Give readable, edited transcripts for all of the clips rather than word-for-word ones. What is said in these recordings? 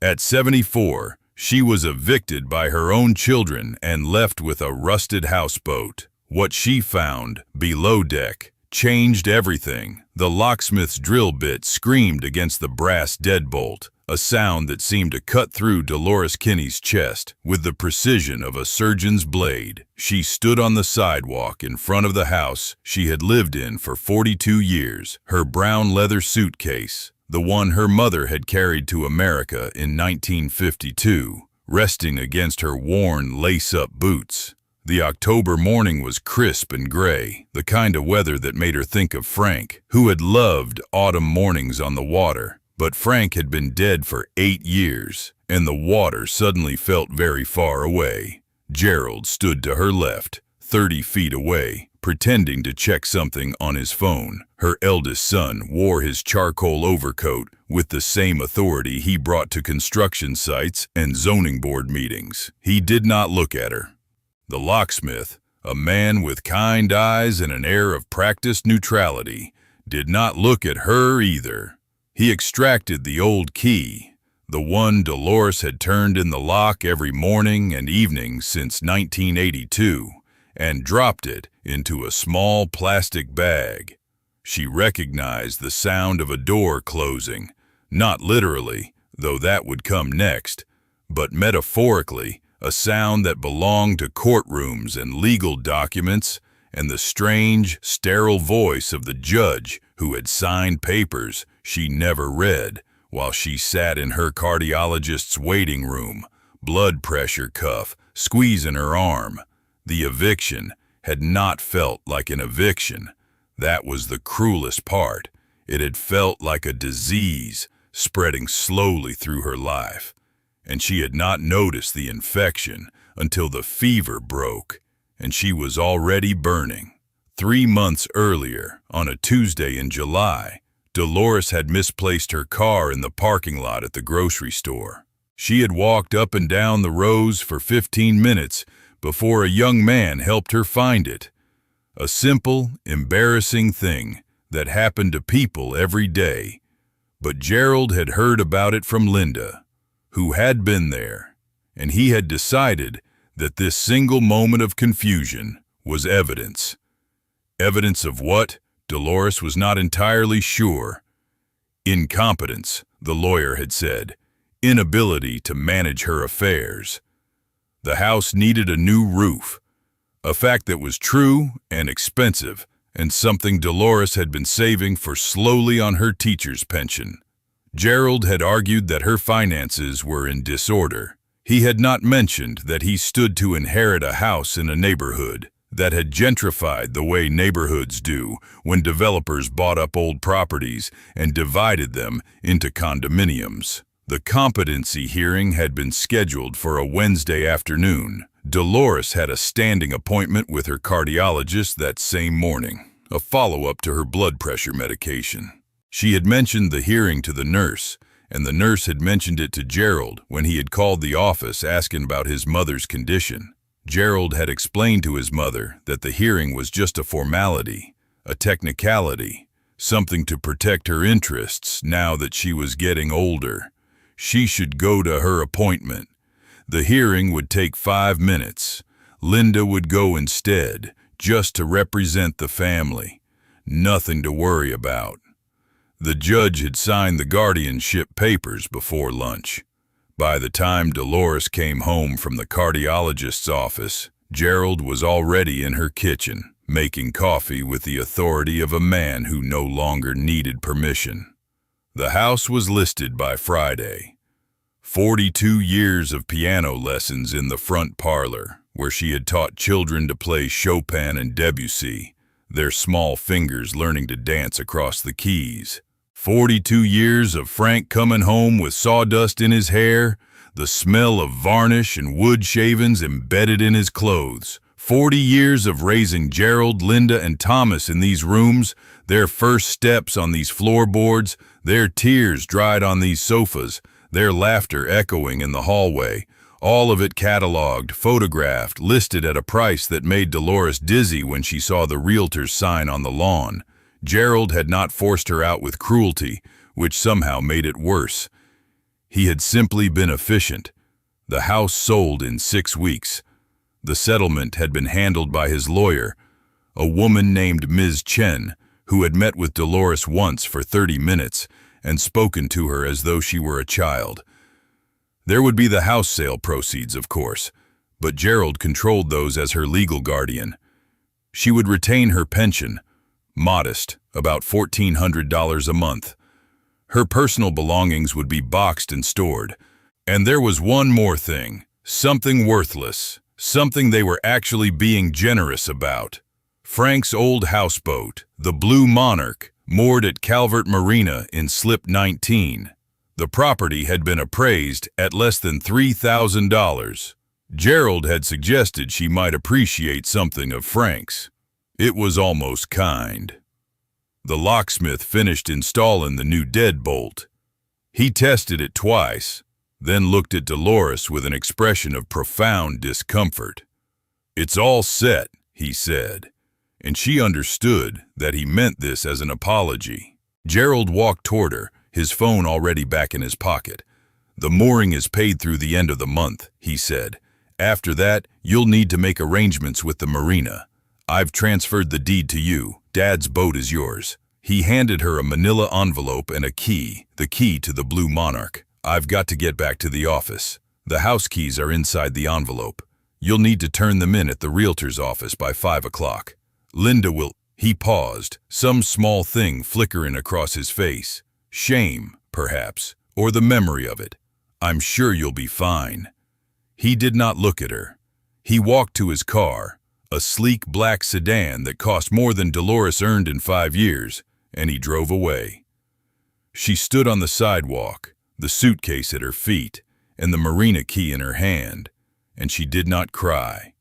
At 74, she was evicted by her own children and left with a rusted houseboat. What she found, below deck, changed everything. The locksmith's drill bit screamed against the brass deadbolt, a sound that seemed to cut through Dolores Kinney's chest with the precision of a surgeon's blade. She stood on the sidewalk in front of the house she had lived in for 42 years, her brown leather suitcase, the one her mother had carried to America in 1952, resting against her worn lace-up boots. The October morning was crisp and gray, the kind of weather that made her think of Frank, who had loved autumn mornings on the water. But Frank had been dead for 8 years, and the water suddenly felt very far away. Gerald stood to her left, 30 feet away, pretending to check something on his phone. Her eldest son wore his charcoal overcoat with the same authority he brought to construction sites and zoning board meetings. He did not look at her. The locksmith, a man with kind eyes and an air of practiced neutrality, did not look at her either. He extracted the old key, the one Dolores had turned in the lock every morning and evening since 1982, and dropped it into a small plastic bag. She recognized the sound of a door closing, not literally, though that would come next, but metaphorically, a sound that belonged to courtrooms and legal documents, and the strange, sterile voice of the judge who had signed papers she never read while she sat in her cardiologist's waiting room, blood pressure cuff squeezing her arm. The eviction had not felt like an eviction. That was the cruelest part. It had felt like a disease spreading slowly through her life, and she had not noticed the infection until the fever broke, and she was already burning. 3 months earlier, on a Tuesday in July, Dolores had misplaced her car in the parking lot at the grocery store. She had walked up and down the rows for 15 minutes before a young man helped her find it. A simple, embarrassing thing that happened to people every day. But Gerald had heard about it from Linda, who had been there, and he had decided that this single moment of confusion was evidence. Evidence of what? Dolores was not entirely sure. Incompetence, the lawyer had said. Inability to manage her affairs. The house needed a new roof, a fact that was true and expensive, and something Dolores had been saving for slowly on her teacher's pension. Gerald had argued that her finances were in disorder. He had not mentioned that he stood to inherit a house in a neighborhood that had gentrified the way neighborhoods do when developers bought up old properties and divided them into condominiums. The competency hearing had been scheduled for a Wednesday afternoon. Dolores had a standing appointment with her cardiologist that same morning, a follow-up to her blood pressure medication. She had mentioned the hearing to the nurse, and the nurse had mentioned it to Gerald when he had called the office asking about his mother's condition. Gerald had explained to his mother that the hearing was just a formality, a technicality, something to protect her interests now that she was getting older. She should go to her appointment. The hearing would take 5 minutes. Linda would go instead, just to represent the family. Nothing to worry about. The judge had signed the guardianship papers before lunch. By the time Dolores came home from the cardiologist's office, Gerald was already in her kitchen, making coffee with the authority of a man who no longer needed permission. The house was listed by Friday. 42 years of piano lessons in the front parlor, where she had taught children to play Chopin and Debussy, their small fingers learning to dance across the keys. 42 years of Frank coming home with sawdust in his hair, the smell of varnish and wood shavings embedded in his clothes. 40 years of raising Gerald, Linda, and Thomas in these rooms, their first steps on these floorboards, their tears dried on these sofas, their laughter echoing in the hallway. All of it cataloged, photographed, listed at a price that made Dolores dizzy when she saw the realtor's sign on the lawn. Gerald had not forced her out with cruelty, which somehow made it worse. He had simply been efficient. The house sold in 6 weeks. The settlement had been handled by his lawyer, a woman named Ms. Chen, who had met with Dolores once for 30 minutes and spoken to her as though she were a child. There would be the house sale proceeds, of course, but Gerald controlled those as her legal guardian. She would retain her pension, modest, about $1,400 a month. Her personal belongings would be boxed and stored. And there was one more thing, something worthless, something they were actually being generous about. Frank's old houseboat, the Blue Monarch, moored at Calvert Marina in Slip 19. The property had been appraised at less than $3,000. Gerald had suggested she might appreciate something of Frank's. It was almost kind. The locksmith finished installing the new deadbolt. He tested it twice, then looked at Dolores with an expression of profound discomfort. "It's all set," he said, and she understood that he meant this as an apology. Gerald walked toward her, his phone already back in his pocket. "The mooring is paid through the end of the month," he said. "After that, you'll need to make arrangements with the marina. I've transferred the deed to you. Dad's boat is yours." He handed her a manila envelope and a key, the key to the Blue Monarch. "I've got to get back to the office. The house keys are inside the envelope. You'll need to turn them in at the realtor's office by 5 o'clock. Linda will—" He paused, some small thing flickering across his face. Shame, perhaps, or the memory of it. "I'm sure you'll be fine." He did not look at her. He walked to his car, a sleek black sedan that cost more than Dolores earned in 5 years, and he drove away. She stood on the sidewalk, the suitcase at her feet, and the marina key in her hand, and she did not cry.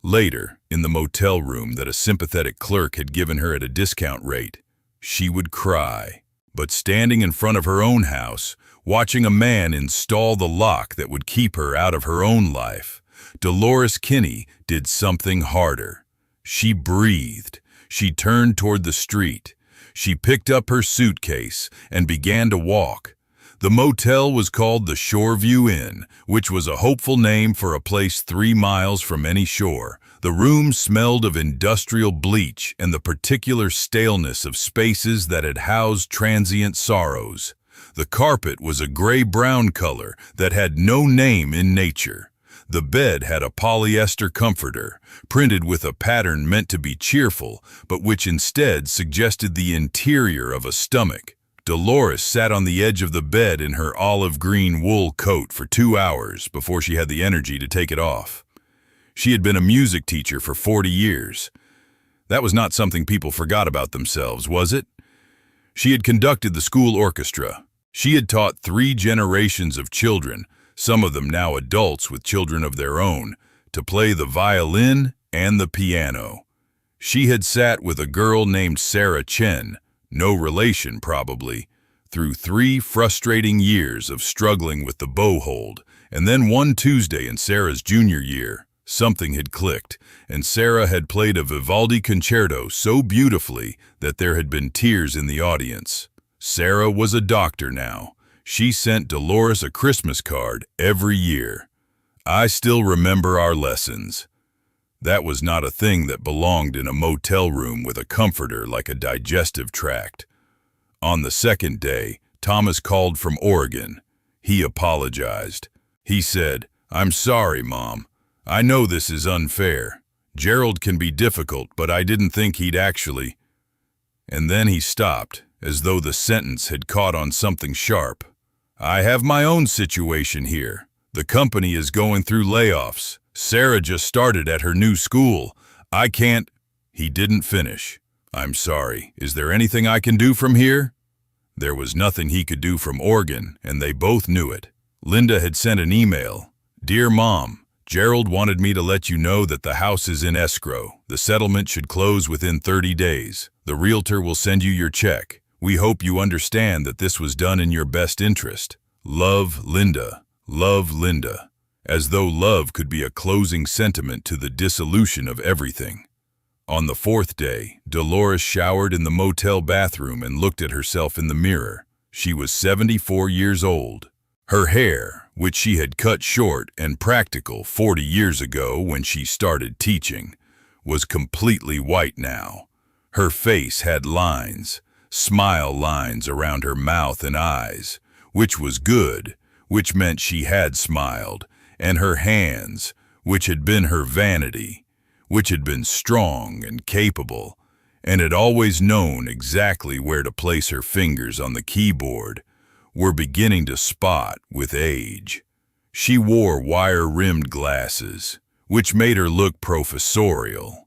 Later, in the motel room that a sympathetic clerk had given her at a discount rate, she would cry. But standing in front of her own house, watching a man install the lock that would keep her out of her own life, Dolores Kinney did something harder. She breathed. She turned toward the street. She picked up her suitcase and began to walk. The motel was called the Shoreview Inn, which was a hopeful name for a place 3 miles from any shore. The room smelled of industrial bleach and the particular staleness of spaces that had housed transient sorrows. The carpet was a gray-brown color that had no name in nature. The bed had a polyester comforter, printed with a pattern meant to be cheerful, but which instead suggested the interior of a stomach. Dolores sat on the edge of the bed in her olive-green wool coat for 2 hours before she had the energy to take it off. She had been a music teacher for 40 years. That was not something people forgot about themselves, was it? She had conducted the school orchestra. She had taught 3 generations of children, some of them now adults with children of their own, to play the violin and the piano. She had sat with a girl named Sarah Chen, no relation probably, through 3 frustrating years of struggling with the bow hold, and then one Tuesday in Sarah's junior year, something had clicked, and Sarah had played a Vivaldi concerto so beautifully that there had been tears in the audience. Sarah was a doctor now. She sent Dolores a Christmas card every year. "I still remember our lessons." That was not a thing that belonged in a motel room with a comforter like a digestive tract. On the 2nd day, Thomas called from Oregon. He apologized. He said, "I'm sorry, Mom. I know this is unfair. Gerald can be difficult, but I didn't think he'd actually—" And then he stopped, as though the sentence had caught on something sharp. "I have my own situation here. The company is going through layoffs. Sarah just started at her new school. I can't—" He didn't finish. "I'm sorry. Is there anything I can do from here?" There was nothing he could do from Oregon, and they both knew it. Linda had sent an email. "Dear Mom, Gerald wanted me to let you know that the house is in escrow. The settlement should close within 30 days. The realtor will send you your check. We hope you understand that this was done in your best interest. Love, Linda. Love, Linda." As though love could be a closing sentiment to the dissolution of everything. On the 4th day, Dolores showered in the motel bathroom and looked at herself in the mirror. She was 74 years old. Her hair, which she had cut short and practical 40 years ago when she started teaching, was completely white now. Her face had lines, smile lines around her mouth and eyes, which was good, which meant she had smiled, and her hands, which had been her vanity, which had been strong and capable, and had always known exactly where to place her fingers on the keyboard, were beginning to spot with age. She wore wire-rimmed glasses, which made her look professorial,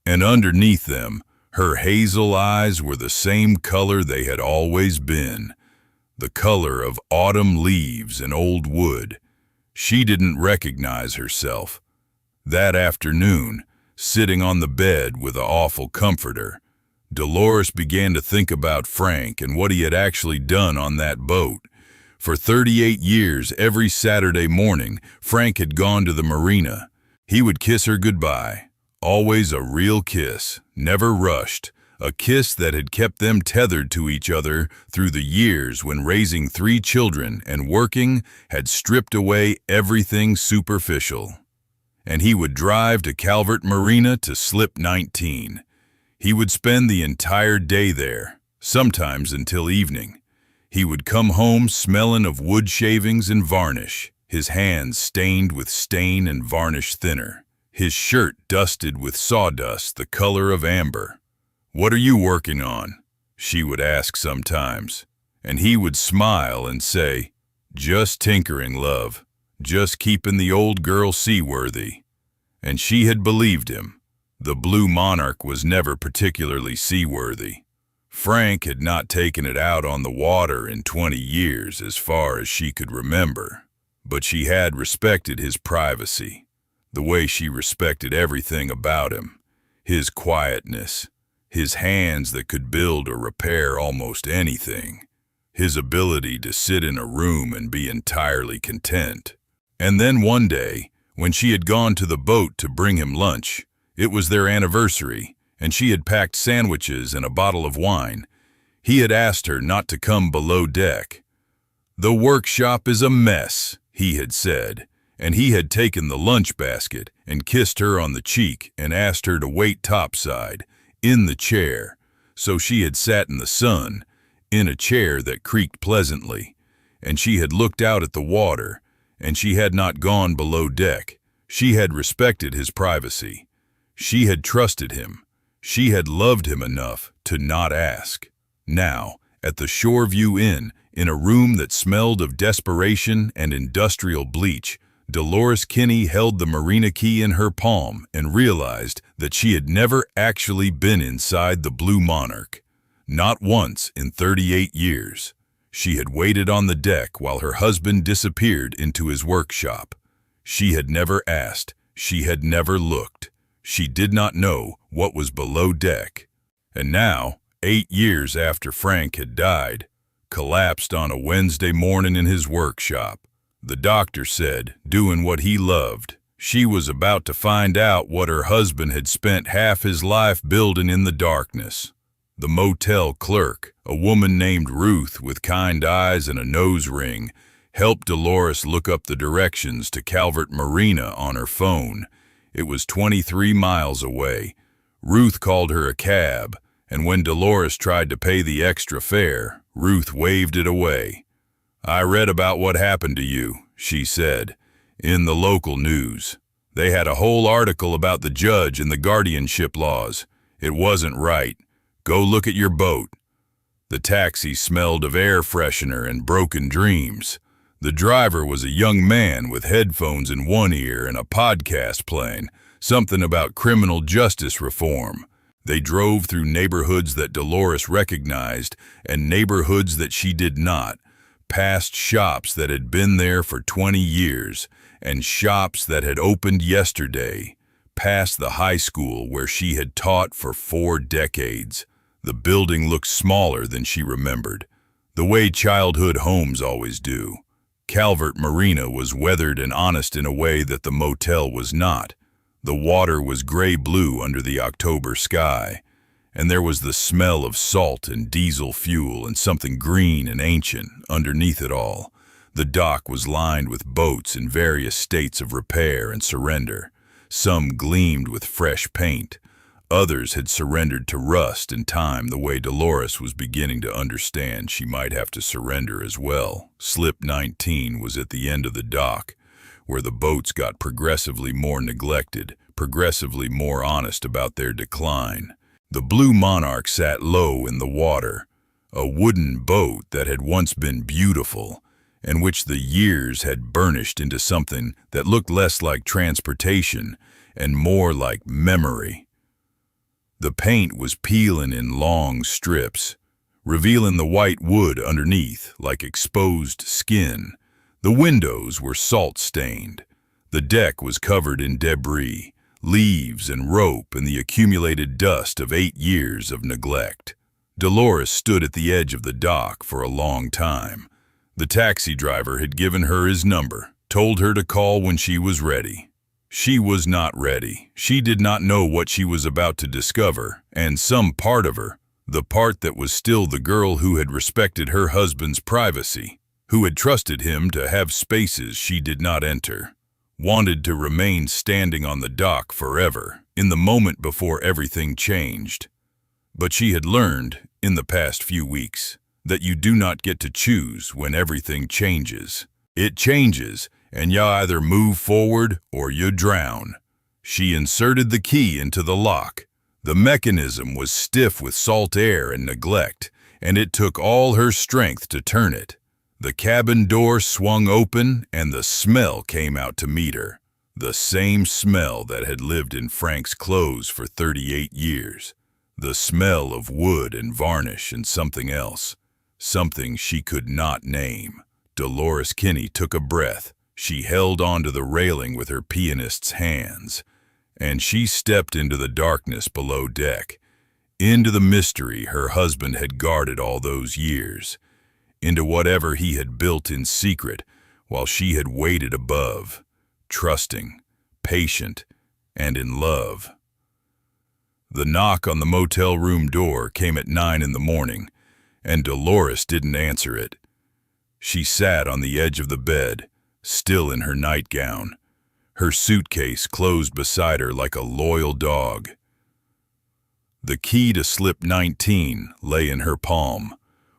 and underneath them, her hazel eyes were the same color they had always been, the color of autumn leaves and old wood. She didn't recognize herself. That afternoon, sitting on the bed with an awful comforter, Dolores began to think about Frank and what he had actually done on that boat. For 38 years, every Saturday morning, Frank had gone to the marina. He would kiss her goodbye. Always a real kiss, never rushed, a kiss that had kept them tethered to each other through the years when raising 3 children and working had stripped away everything superficial. And he would drive to Calvert Marina to slip 19. He would spend the entire day there, sometimes until evening. He would come home smelling of wood shavings and varnish, his hands stained with stain and varnish thinner, his shirt dusted with sawdust the color of amber. "What are you working on?" she would ask sometimes, and he would smile and say, "Just tinkering, love, just keeping the old girl seaworthy." And she had believed him. The Blue Monarch was never particularly seaworthy. Frank had not taken it out on the water in 20 years as far as she could remember, but she had respected his privacy, the way she respected everything about him, his quietness, his hands that could build or repair almost anything, his ability to sit in a room and be entirely content. And then one day, when she had gone to the boat to bring him lunch, it was their anniversary, and she had packed sandwiches and a bottle of wine. He had asked her not to come below deck. "The workshop is a mess," he had said, and he had taken the lunch basket and kissed her on the cheek and asked her to wait topside, in the chair, so she had sat in the sun, in a chair that creaked pleasantly, and she had looked out at the water, and she had not gone below deck. She had respected his privacy. She had trusted him. She had loved him enough to not ask. Now, at the Shoreview Inn, in a room that smelled of desperation and industrial bleach, Dolores Kinney held the marina key in her palm and realized that she had never actually been inside the Blue Monarch. Not once in 38 years. She had waited on the deck while her husband disappeared into his workshop. She had never asked. She had never looked. She did not know what was below deck. And now, 8 years after Frank had died, collapsed on a Wednesday morning in his workshop, the doctor said, doing what he loved, she was about to find out what her husband had spent half his life building in the darkness. The motel clerk, a woman named Ruth with kind eyes and a nose ring, helped Dolores look up the directions to Calvert Marina on her phone. It was 23 miles away. Ruth called her a cab, and when Dolores tried to pay the extra fare, Ruth waved it away. "I read about what happened to you," she said, "in the local news. They had a whole article about the judge and the guardianship laws. It wasn't right. Go look at your boat." The taxi smelled of air freshener and broken dreams. The driver was a young man with headphones in one ear and a podcast playing, something about criminal justice reform. They drove through neighborhoods that Dolores recognized and neighborhoods that she did not, past shops that had been there for 20 years and shops that had opened yesterday, past the high school where she had taught for 4 decades. The building looked smaller than she remembered, the way childhood homes always do. Calvert Marina was weathered and honest in a way that the motel was not. The water was gray-blue under the October sky, and there was the smell of salt and diesel fuel and something green and ancient underneath it all. The dock was lined with boats in various states of repair and surrender. Some gleamed with fresh paint. Others had surrendered to rust and time the way Dolores was beginning to understand she might have to surrender as well. Slip 19 was at the end of the dock, where the boats got progressively more neglected, progressively more honest about their decline. The Blue Monarch sat low in the water, a wooden boat that had once been beautiful, and which the years had burnished into something that looked less like transportation and more like memory. The paint was peeling in long strips, revealing the white wood underneath like exposed skin. The windows were salt-stained. The deck was covered in debris, leaves and rope and the accumulated dust of 8 years of neglect. Dolores stood at the edge of the dock for a long time. The taxi driver had given her his number, told her to call when she was ready. She was not ready. She did not know what she was about to discover, and some part of her, the part that was still the girl who had respected her husband's privacy, who had trusted him to have spaces she did not enter, wanted to remain standing on the dock forever, in the moment before everything changed. But she had learned, in the past few weeks, that you do not get to choose when everything changes. It changes, and you either move forward or you drown. She inserted the key into the lock. The mechanism was stiff with salt air and neglect, and it took all her strength to turn it. The cabin door swung open, and the smell came out to meet her. The same smell that had lived in Frank's clothes for 38 years. The smell of wood and varnish and something else. Something she could not name. Dolores Kinney took a breath. She held onto the railing with her pianist's hands, and she stepped into the darkness below deck, into the mystery her husband had guarded all those years, into whatever he had built in secret while she had waited above, trusting, patient, and in love. The knock on the motel room door came at 9 in the morning, and Dolores didn't answer it. She sat on the edge of the bed, still in her nightgown, her suitcase closed beside her like a loyal dog. The key to slip 19 lay in her palm,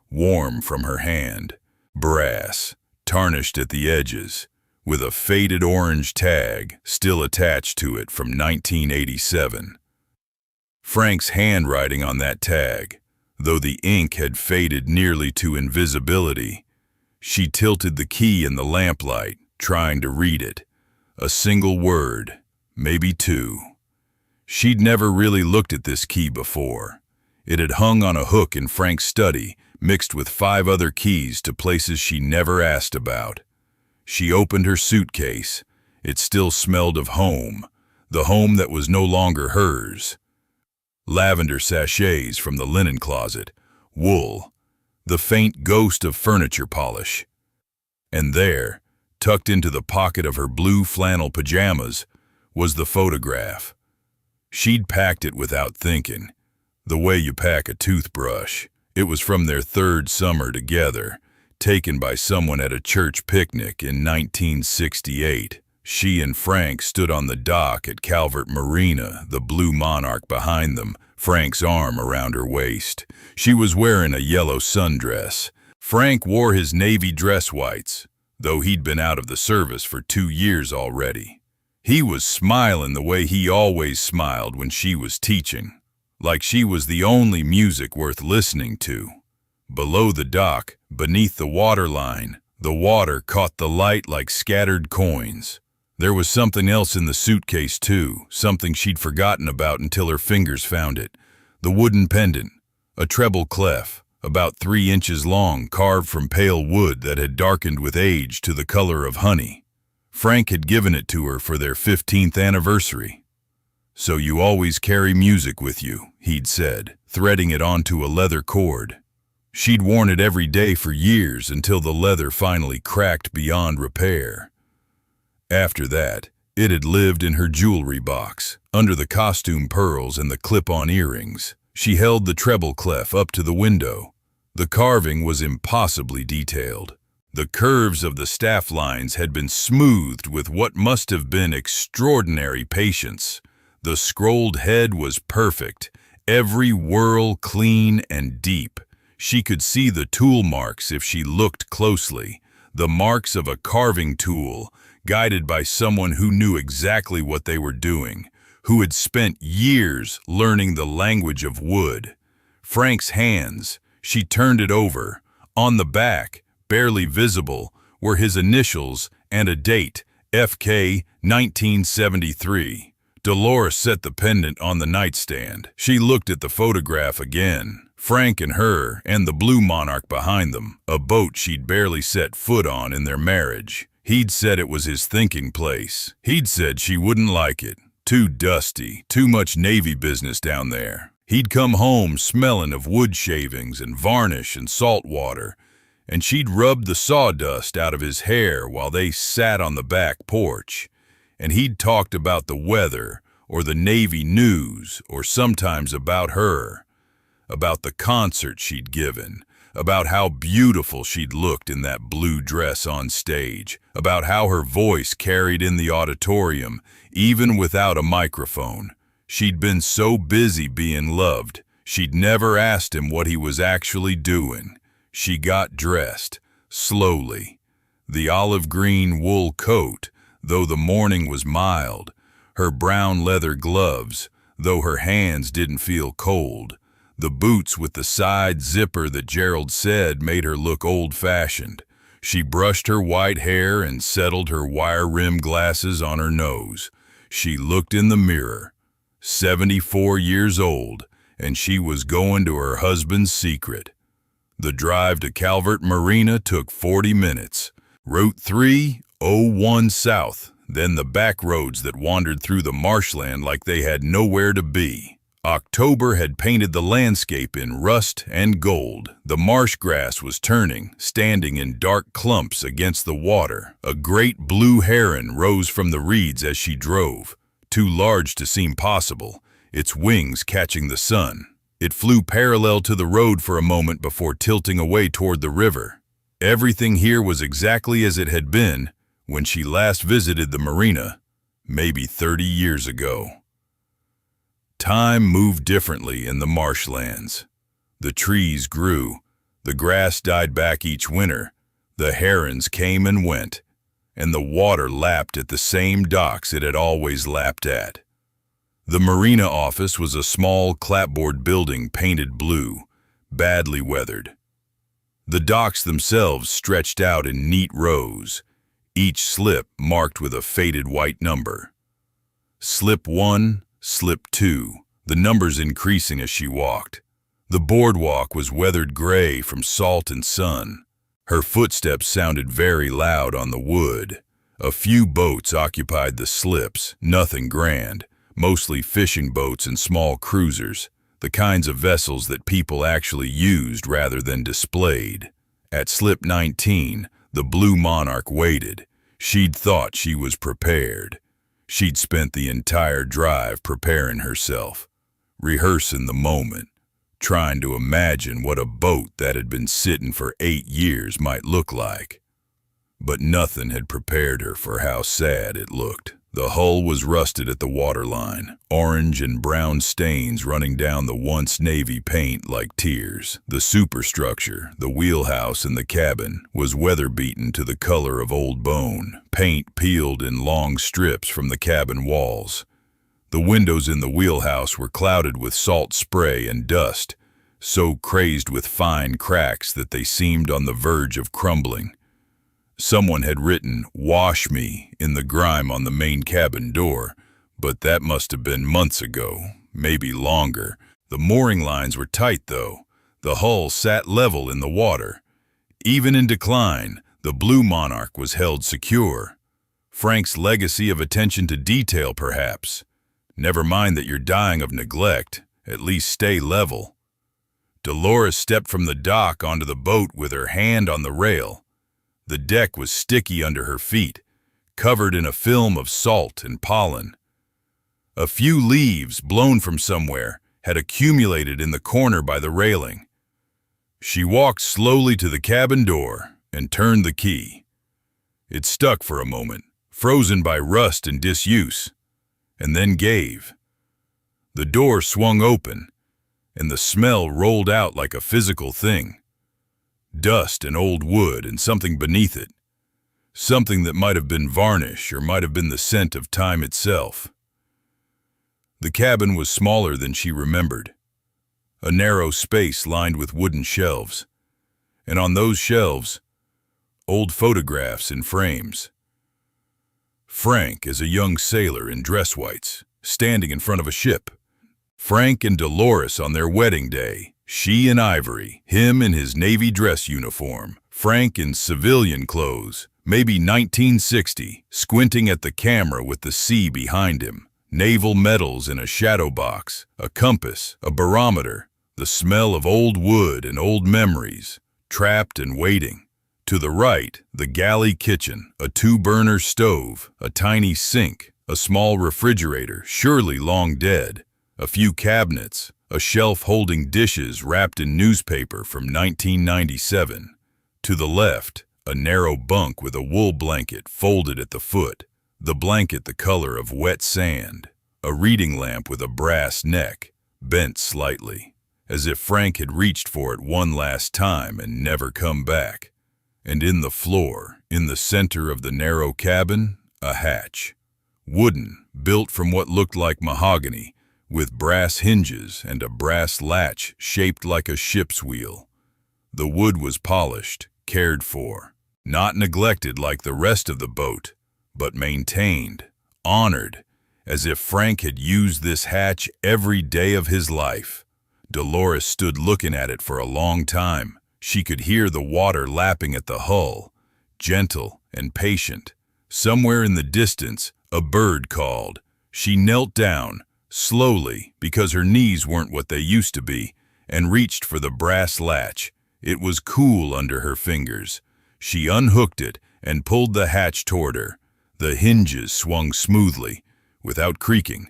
warm from her hand, brass, tarnished at the edges, with a faded orange tag still attached to it from 1987. Frank's handwriting on that tag, though the ink had faded nearly to invisibility. She tilted the key in the lamplight, trying to read it. A single word, maybe 2. She'd never really looked at this key before. It had hung on a hook in Frank's study, mixed with 5 other keys to places she never asked about. She opened her suitcase. It still smelled of home, the home that was no longer hers. Lavender sachets from the linen closet, wool, the faint ghost of furniture polish. And there, tucked into the pocket of her blue flannel pajamas, was the photograph. She'd packed it without thinking, the way you pack a toothbrush. It was from their 3rd summer together, taken by someone at a church picnic in 1968. She and Frank stood on the dock at Calvert Marina, the Blue Monarch behind them, Frank's arm around her waist. She was wearing a yellow sundress. Frank wore his navy dress whites, though he'd been out of the service for 2 years already. He was smiling the way he always smiled when she was teaching, like she was the only music worth listening to. Below the dock, beneath the waterline, the water caught the light like scattered coins. There was something else in the suitcase too, something she'd forgotten about until her fingers found it. The wooden pendant, a treble clef, about 3 inches long, carved from pale wood that had darkened with age to the color of honey. Frank had given it to her for their 15th anniversary. "So you always carry music with you," he'd said, threading it onto a leather cord. She'd worn it every day for years until the leather finally cracked beyond repair. After that, it had lived in her jewelry box, under the costume pearls and the clip-on earrings. She held the treble clef up to the window. The carving was impossibly detailed. The curves of the staff lines had been smoothed with what must have been extraordinary patience. The scrolled head was perfect, every whorl clean and deep. She could see the tool marks if she looked closely, the marks of a carving tool, guided by someone who knew exactly what they were doing, who had spent years learning the language of wood. Frank's hands, she turned it over. On the back, barely visible, were his initials and a date, FK 1973. Dolores set the pendant on the nightstand. She looked at the photograph again. Frank and her, and the blue monarch behind them, a boat she'd barely set foot on in their marriage. He'd said it was his thinking place. He'd said she wouldn't like it. Too dusty, too much Navy business down there. He'd come home smelling of wood shavings and varnish and salt water, and she'd rubbed the sawdust out of his hair while they sat on the back porch. And he'd talked about the weather or the Navy news, or sometimes about her, about the concert she'd given, about how beautiful she'd looked in that blue dress on stage, about how her voice carried in the auditorium, even without a microphone. She'd been so busy being loved, she'd never asked him what he was actually doing. She got dressed, slowly. The olive green wool coat, though the morning was mild, her brown leather gloves, though her hands didn't feel cold, the boots with the side zipper that Gerald said made her look old-fashioned. She brushed her white hair and settled her wire-rimmed glasses on her nose. She looked in the mirror. 74 years old, and she was going to her husband's secret. The drive to Calvert Marina took 40 minutes. Route 301 south, then the back roads that wandered through the marshland like they had nowhere to be. October had painted the landscape in rust and gold. The marsh grass was turning, standing in dark clumps against the water. A great blue heron rose from the reeds as she drove, too large to seem possible, its wings catching the sun. It flew parallel to the road for a moment before tilting away toward the river. Everything here was exactly as it had been when she last visited the marina, maybe 30 years ago. Time moved differently in the marshlands. The trees grew, the grass died back each winter, the herons came and went, and the water lapped at the same docks it had always lapped at. The marina office was a small clapboard building painted blue, badly weathered. The docks themselves stretched out in neat rows, each slip marked with a faded white number. Slip 1, slip 2, the numbers increasing as she walked. The boardwalk was weathered gray from salt and sun. Her footsteps sounded very loud on the wood. A few boats occupied the slips, nothing grand, mostly fishing boats and small cruisers, the kinds of vessels that people actually used rather than displayed. At slip 19, the Blue Monarch waited. She'd thought she was prepared. She'd spent the entire drive preparing herself, rehearsing the moment, trying to imagine what a boat that had been sitting for 8 years might look like. But nothing had prepared her for how sad it looked. The hull was rusted at the waterline, orange and brown stains running down the once navy paint like tears. The superstructure, the wheelhouse and the cabin, was weather-beaten to the color of old bone, paint peeled in long strips from the cabin walls. The windows in the wheelhouse were clouded with salt spray and dust, so crazed with fine cracks that they seemed on the verge of crumbling. Someone had written, "Wash me," in the grime on the main cabin door, but that must have been months ago, maybe longer. The mooring lines were tight, though. The hull sat level in the water. Even in decline, the Blue Monarch was held secure. Frank's legacy of attention to detail, perhaps. Never mind that you're dying of neglect, at least stay level. Dolores stepped from the dock onto the boat with her hand on the rail. The deck was sticky under her feet, covered in a film of salt and pollen. A few leaves, blown from somewhere, had accumulated in the corner by the railing. She walked slowly to the cabin door and turned the key. It stuck for a moment, frozen by rust and disuse, and then gave. The door swung open, and the smell rolled out like a physical thing. Dust and old wood and something beneath it. Something that might have been varnish or might have been the scent of time itself. The cabin was smaller than she remembered. A narrow space lined with wooden shelves, and on those shelves, old photographs in frames. Frank as a young sailor in dress whites, standing in front of a ship. Frank and Dolores on their wedding day, she in ivory, him in his Navy dress uniform, Frank in civilian clothes, maybe 1960, squinting at the camera with the sea behind him, naval medals in a shadow box, a compass, a barometer, the smell of old wood and old memories, trapped and waiting. To the right, the galley kitchen, a 2-burner stove, a tiny sink, a small refrigerator, surely long dead, a few cabinets, a shelf holding dishes wrapped in newspaper from 1997. To the left, a narrow bunk with a wool blanket folded at the foot, the blanket the color of wet sand, a reading lamp with a brass neck, bent slightly, as if Frank had reached for it one last time and never come back. And in the floor, in the center of the narrow cabin, a hatch. Wooden, built from what looked like mahogany, with brass hinges and a brass latch shaped like a ship's wheel. The wood was polished, cared for, not neglected like the rest of the boat, but maintained, honored, as if Frank had used this hatch every day of his life. Dolores stood looking at it for a long time. She could hear the water lapping at the hull, gentle and patient. Somewhere in the distance, a bird called. She knelt down, slowly, because her knees weren't what they used to be, and reached for the brass latch. It was cool under her fingers. She unhooked it and pulled the hatch toward her. The hinges swung smoothly, without creaking.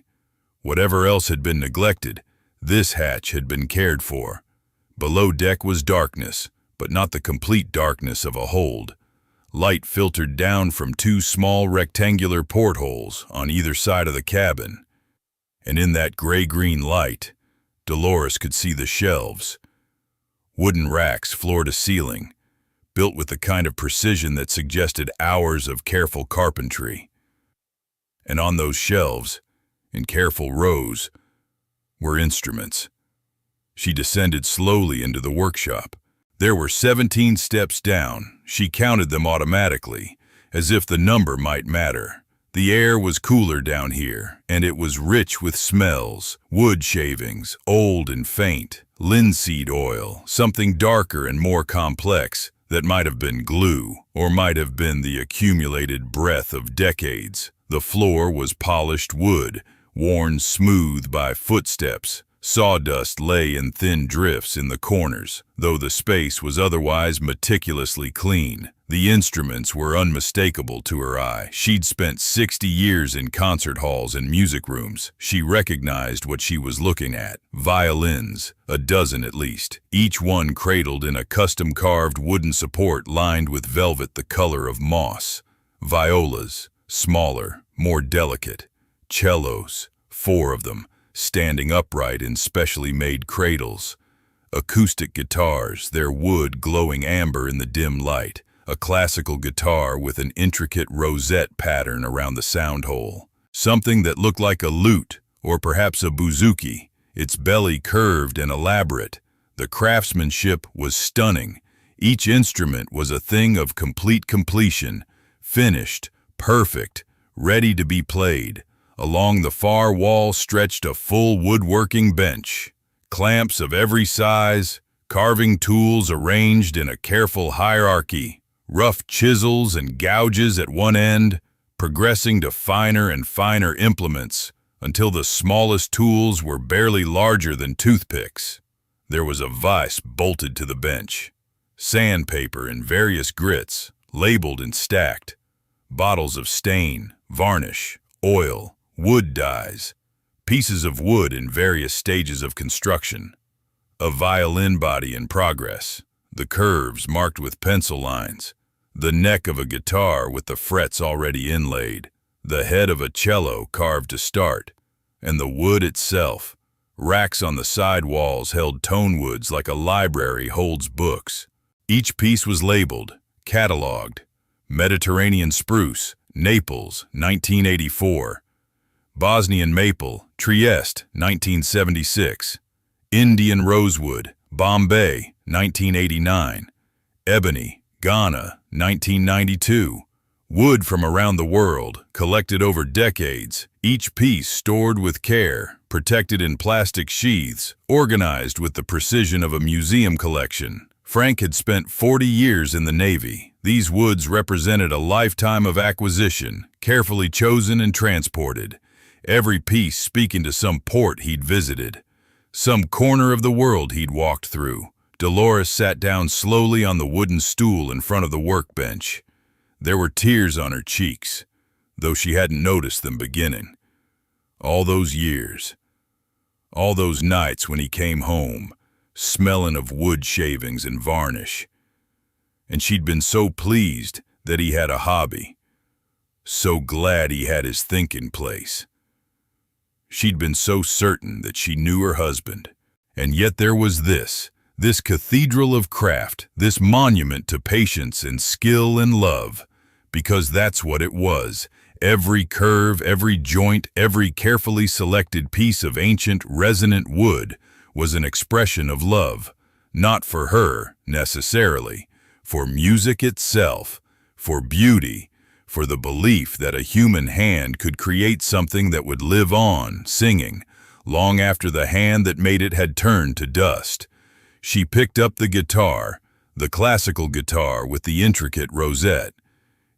Whatever else had been neglected, this hatch had been cared for. Below deck was darkness, but not the complete darkness of a hold. Light filtered down from 2 small rectangular portholes on either side of the cabin. And in that gray-green light, Dolores could see the shelves. Wooden racks floor to ceiling, built with the kind of precision that suggested hours of careful carpentry. And on those shelves, in careful rows, were instruments. She descended slowly into the workshop. There were 17 steps down. She counted them automatically, as if the number might matter. The air was cooler down here, and it was rich with smells, wood shavings, old and faint, linseed oil, something darker and more complex that might have been glue, or might have been the accumulated breath of decades. The floor was polished wood, worn smooth by footsteps. Sawdust lay in thin drifts in the corners, though the space was otherwise meticulously clean. The instruments were unmistakable to her eye. She'd spent 60 years in concert halls and music rooms. She recognized what she was looking at. Violins, a dozen at least, each one cradled in a custom-carved wooden support lined with velvet the color of moss. Violas, smaller, more delicate. Cellos, 4 of them, standing upright in specially made cradles. Acoustic guitars, their wood glowing amber in the dim light. A classical guitar with an intricate rosette pattern around the sound hole. Something that looked like a lute, or perhaps a bouzouki, its belly curved and elaborate. The craftsmanship was stunning. Each instrument was a thing of complete completion, finished, perfect, ready to be played. Along the far wall stretched a full woodworking bench. Clamps of every size, carving tools arranged in a careful hierarchy. Rough chisels and gouges at one end, progressing to finer and finer implements until the smallest tools were barely larger than toothpicks. There was a vise bolted to the bench. Sandpaper in various grits, labeled and stacked. Bottles of stain, varnish, oil, wood dyes, pieces of wood in various stages of construction, a violin body in progress, the curves marked with pencil lines, the neck of a guitar with the frets already inlaid, the head of a cello carved to start, and the wood itself. Racks on the side walls held tonewoods like a library holds books. Each piece was labeled, catalogued. Mediterranean spruce, Naples, 1984. Bosnian maple, Trieste, 1976. Indian rosewood, Bombay, 1989. Ebony, Ghana, 1992. Wood from around the world, collected over decades, each piece stored with care, protected in plastic sheaths, organized with the precision of a museum collection. Frank had spent 40 years in the Navy. These woods represented a lifetime of acquisition, carefully chosen and transported, every piece speaking to some port he'd visited, some corner of the world he'd walked through. Dolores sat down slowly on the wooden stool in front of the workbench. There were tears on her cheeks, though she hadn't noticed them beginning. All those years, all those nights when he came home, smelling of wood shavings and varnish. And she'd been so pleased that he had a hobby, so glad he had his thinking place. She'd been so certain that she knew her husband, and yet there was this cathedral of craft, this monument to patience and skill and love, because that's what it was. Every curve, every joint, every carefully selected piece of ancient, resonant wood was an expression of love, not for her, necessarily, for music itself, for beauty, for the belief that a human hand could create something that would live on, singing, long after the hand that made it had turned to dust. She picked up the guitar, the classical guitar with the intricate rosette.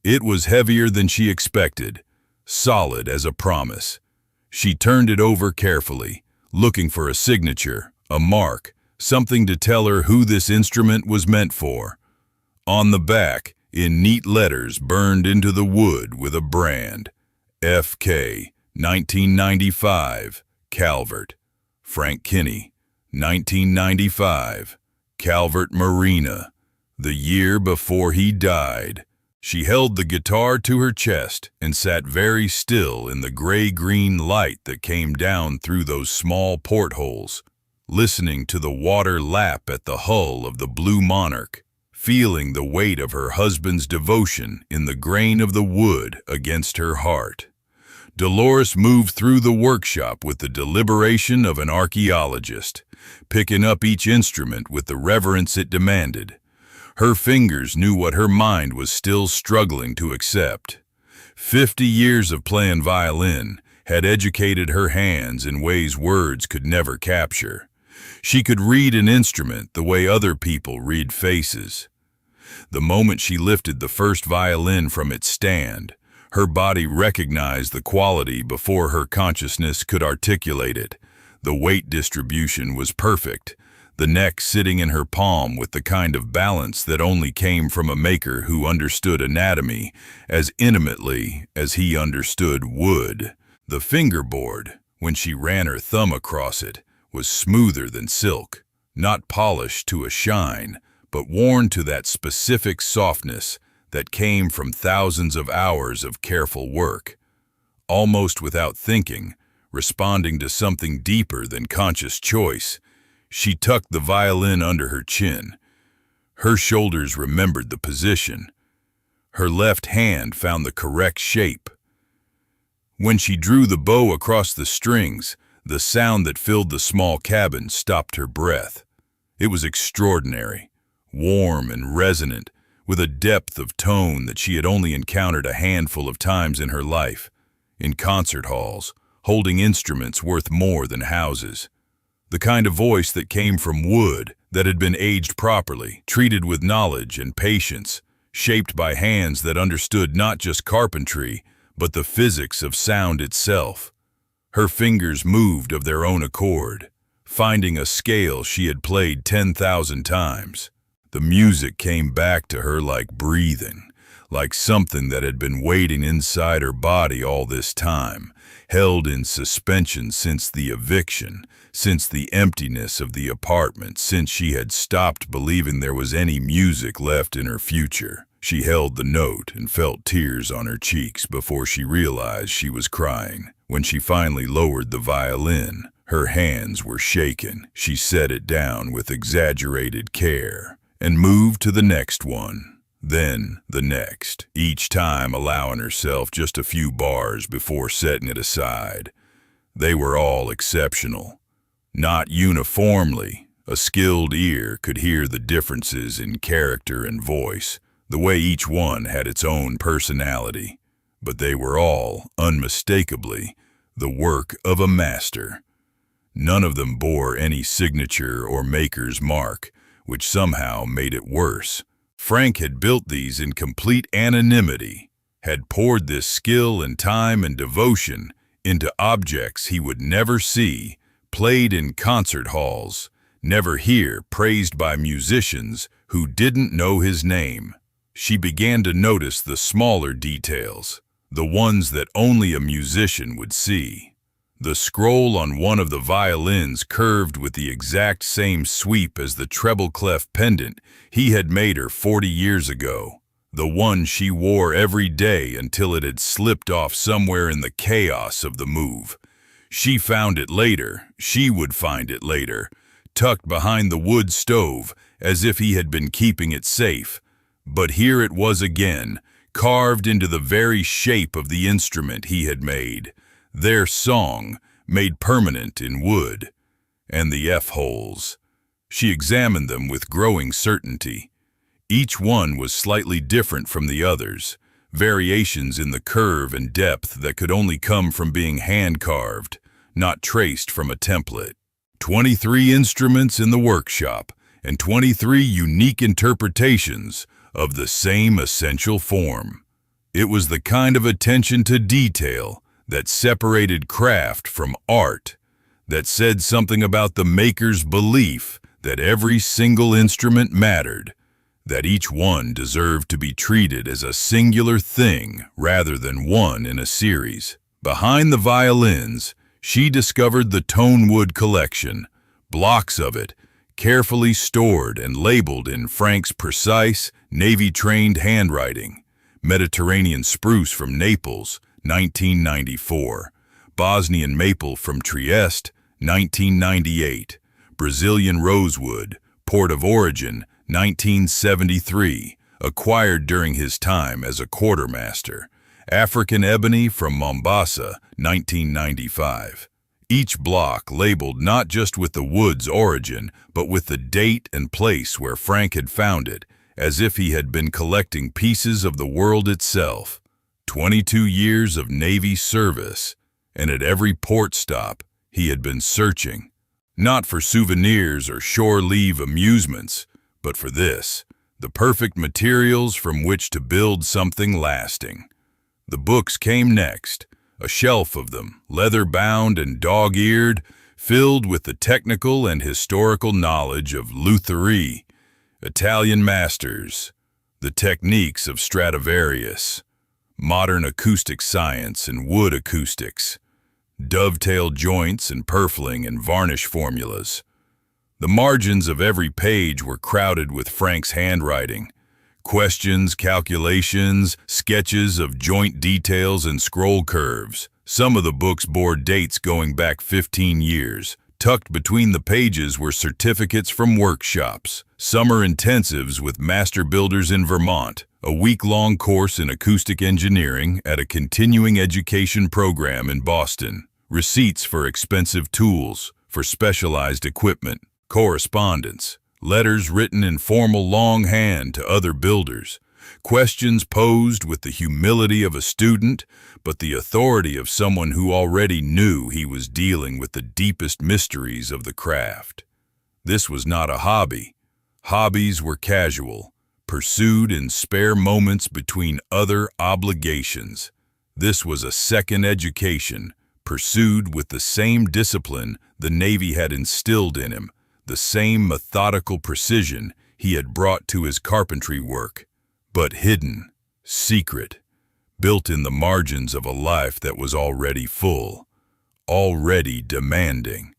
It was heavier than she expected, solid as a promise. She turned it over carefully, looking for a signature, a mark, something to tell her who this instrument was meant for. On the back, in neat letters burned into the wood with a brand, F.K., 1995, Calvert. Frank Kinney, 1995, Calvert Marina, the year before he died. She held the guitar to her chest and sat very still in the gray-green light that came down through those small portholes, listening to the water lap at the hull of the Blue Monarch, feeling the weight of her husband's devotion in the grain of the wood against her heart. Dolores moved through the workshop with the deliberation of an archaeologist, picking up each instrument with the reverence it demanded. Her fingers knew what her mind was still struggling to accept. 50 years of playing violin had educated her hands in ways words could never capture. She could read an instrument the way other people read faces. The moment she lifted the first violin from its stand, her body recognized the quality before her consciousness could articulate it. The weight distribution was perfect, the neck sitting in her palm with the kind of balance that only came from a maker who understood anatomy as intimately as he understood wood. The fingerboard, when she ran her thumb across it, was smoother than silk, not polished to a shine, but worn to that specific softness that came from thousands of hours of careful work. Almost without thinking, responding to something deeper than conscious choice, she tucked the violin under her chin. Her shoulders remembered the position. Her left hand found the correct shape. When she drew the bow across the strings, the sound that filled the small cabin stopped her breath. It was extraordinary, warm and resonant, with a depth of tone that she had only encountered a handful of times in her life, in concert halls, holding instruments worth more than houses. The kind of voice that came from wood, that had been aged properly, treated with knowledge and patience, shaped by hands that understood not just carpentry, but the physics of sound itself. Her fingers moved of their own accord, finding a scale she had played 10,000 times. The music came back to her like breathing, like something that had been waiting inside her body all this time, held in suspension since the eviction, since the emptiness of the apartment, since she had stopped believing there was any music left in her future. She held the note and felt tears on her cheeks before she realized she was crying. When she finally lowered the violin, her hands were shaken. She set it down with exaggerated care and moved to the next one, then the next, each time allowing herself just a few bars before setting it aside. They were all exceptional. Not uniformly. A skilled ear could hear the differences in character and voice, the way each one had its own personality, but they were all, unmistakably, the work of a master. None of them bore any signature or maker's mark, which somehow made it worse. Frank had built these in complete anonymity, had poured this skill and time and devotion into objects he would never see, played in concert halls, never hear praised by musicians who didn't know his name. She began to notice the smaller details, the ones that only a musician would see. The scroll on one of the violins curved with the exact same sweep as the treble clef pendant he had made her 40 years ago, the one she wore every day until it had slipped off somewhere in the chaos of the move. She found it later, she would find it later, tucked behind the wood stove as if he had been keeping it safe. But here it was again, carved into the very shape of the instrument he had made. Their song, made permanent in wood. And the F-holes. She examined them with growing certainty. Each one was slightly different from the others, variations in the curve and depth that could only come from being hand-carved, not traced from a template. 23 instruments in the workshop, and 23 unique interpretations of the same essential form. It was the kind of attention to detail that separated craft from art, that said something about the maker's belief that every single instrument mattered, that each one deserved to be treated as a singular thing rather than one in a series. Behind the violins, she discovered the Tonewood collection, blocks of it, carefully stored and labeled in Frank's precise, Navy-trained handwriting. Mediterranean spruce from Naples, 1994. Bosnian maple from Trieste, 1998. Brazilian rosewood, port of origin, 1973, acquired during his time as a quartermaster. African ebony from Mombasa, 1995. Each block labeled not just with the wood's origin, but with the date and place where Frank had found it, as if he had been collecting pieces of the world itself. 22 years of Navy service, and at every port stop, he had been searching, not for souvenirs or shore leave amusements, but for this, the perfect materials from which to build something lasting. The books came next, a shelf of them, leather-bound and dog-eared, filled with the technical and historical knowledge of lutherie, Italian masters, the techniques of Stradivarius, modern acoustic science and wood acoustics, dovetail joints and purfling and varnish formulas. The margins of every page were crowded with Frank's handwriting, questions, calculations, sketches of joint details and scroll curves. Some of the books bore dates going back 15 years. Tucked between the pages were certificates from workshops, summer intensives with master builders in Vermont, a week-long course in acoustic engineering at a continuing education program in Boston, receipts for expensive tools, for specialized equipment, correspondence, letters written in formal longhand to other builders, questions posed with the humility of a student, but the authority of someone who already knew he was dealing with the deepest mysteries of the craft. This was not a hobby. Hobbies were casual, pursued in spare moments between other obligations. This was a second education, pursued with the same discipline the Navy had instilled in him, the same methodical precision he had brought to his carpentry work, but hidden, secret, built in the margins of a life that was already full, already demanding.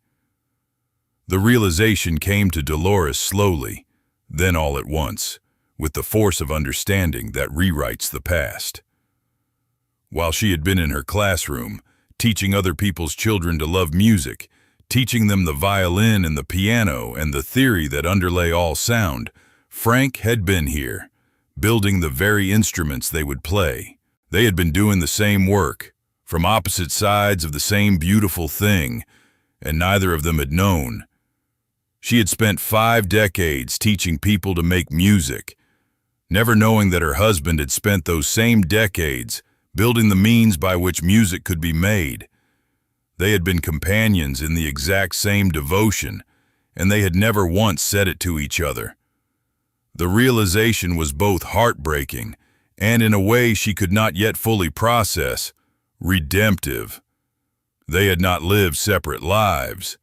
The realization came to Dolores slowly, then all at once, with the force of understanding that rewrites the past. While she had been in her classroom, teaching other people's children to love music, teaching them the violin and the piano and the theory that underlay all sound, Frank had been here, building the very instruments they would play. They had been doing the same work, from opposite sides of the same beautiful thing, and neither of them had known. She had spent 5 decades teaching people to make music, never knowing that her husband had spent those same decades building the means by which music could be made. They had been companions in the exact same devotion, and they had never once said it to each other. The realization was both heartbreaking and, in a way she could not yet fully process, redemptive. They had not lived separate lives.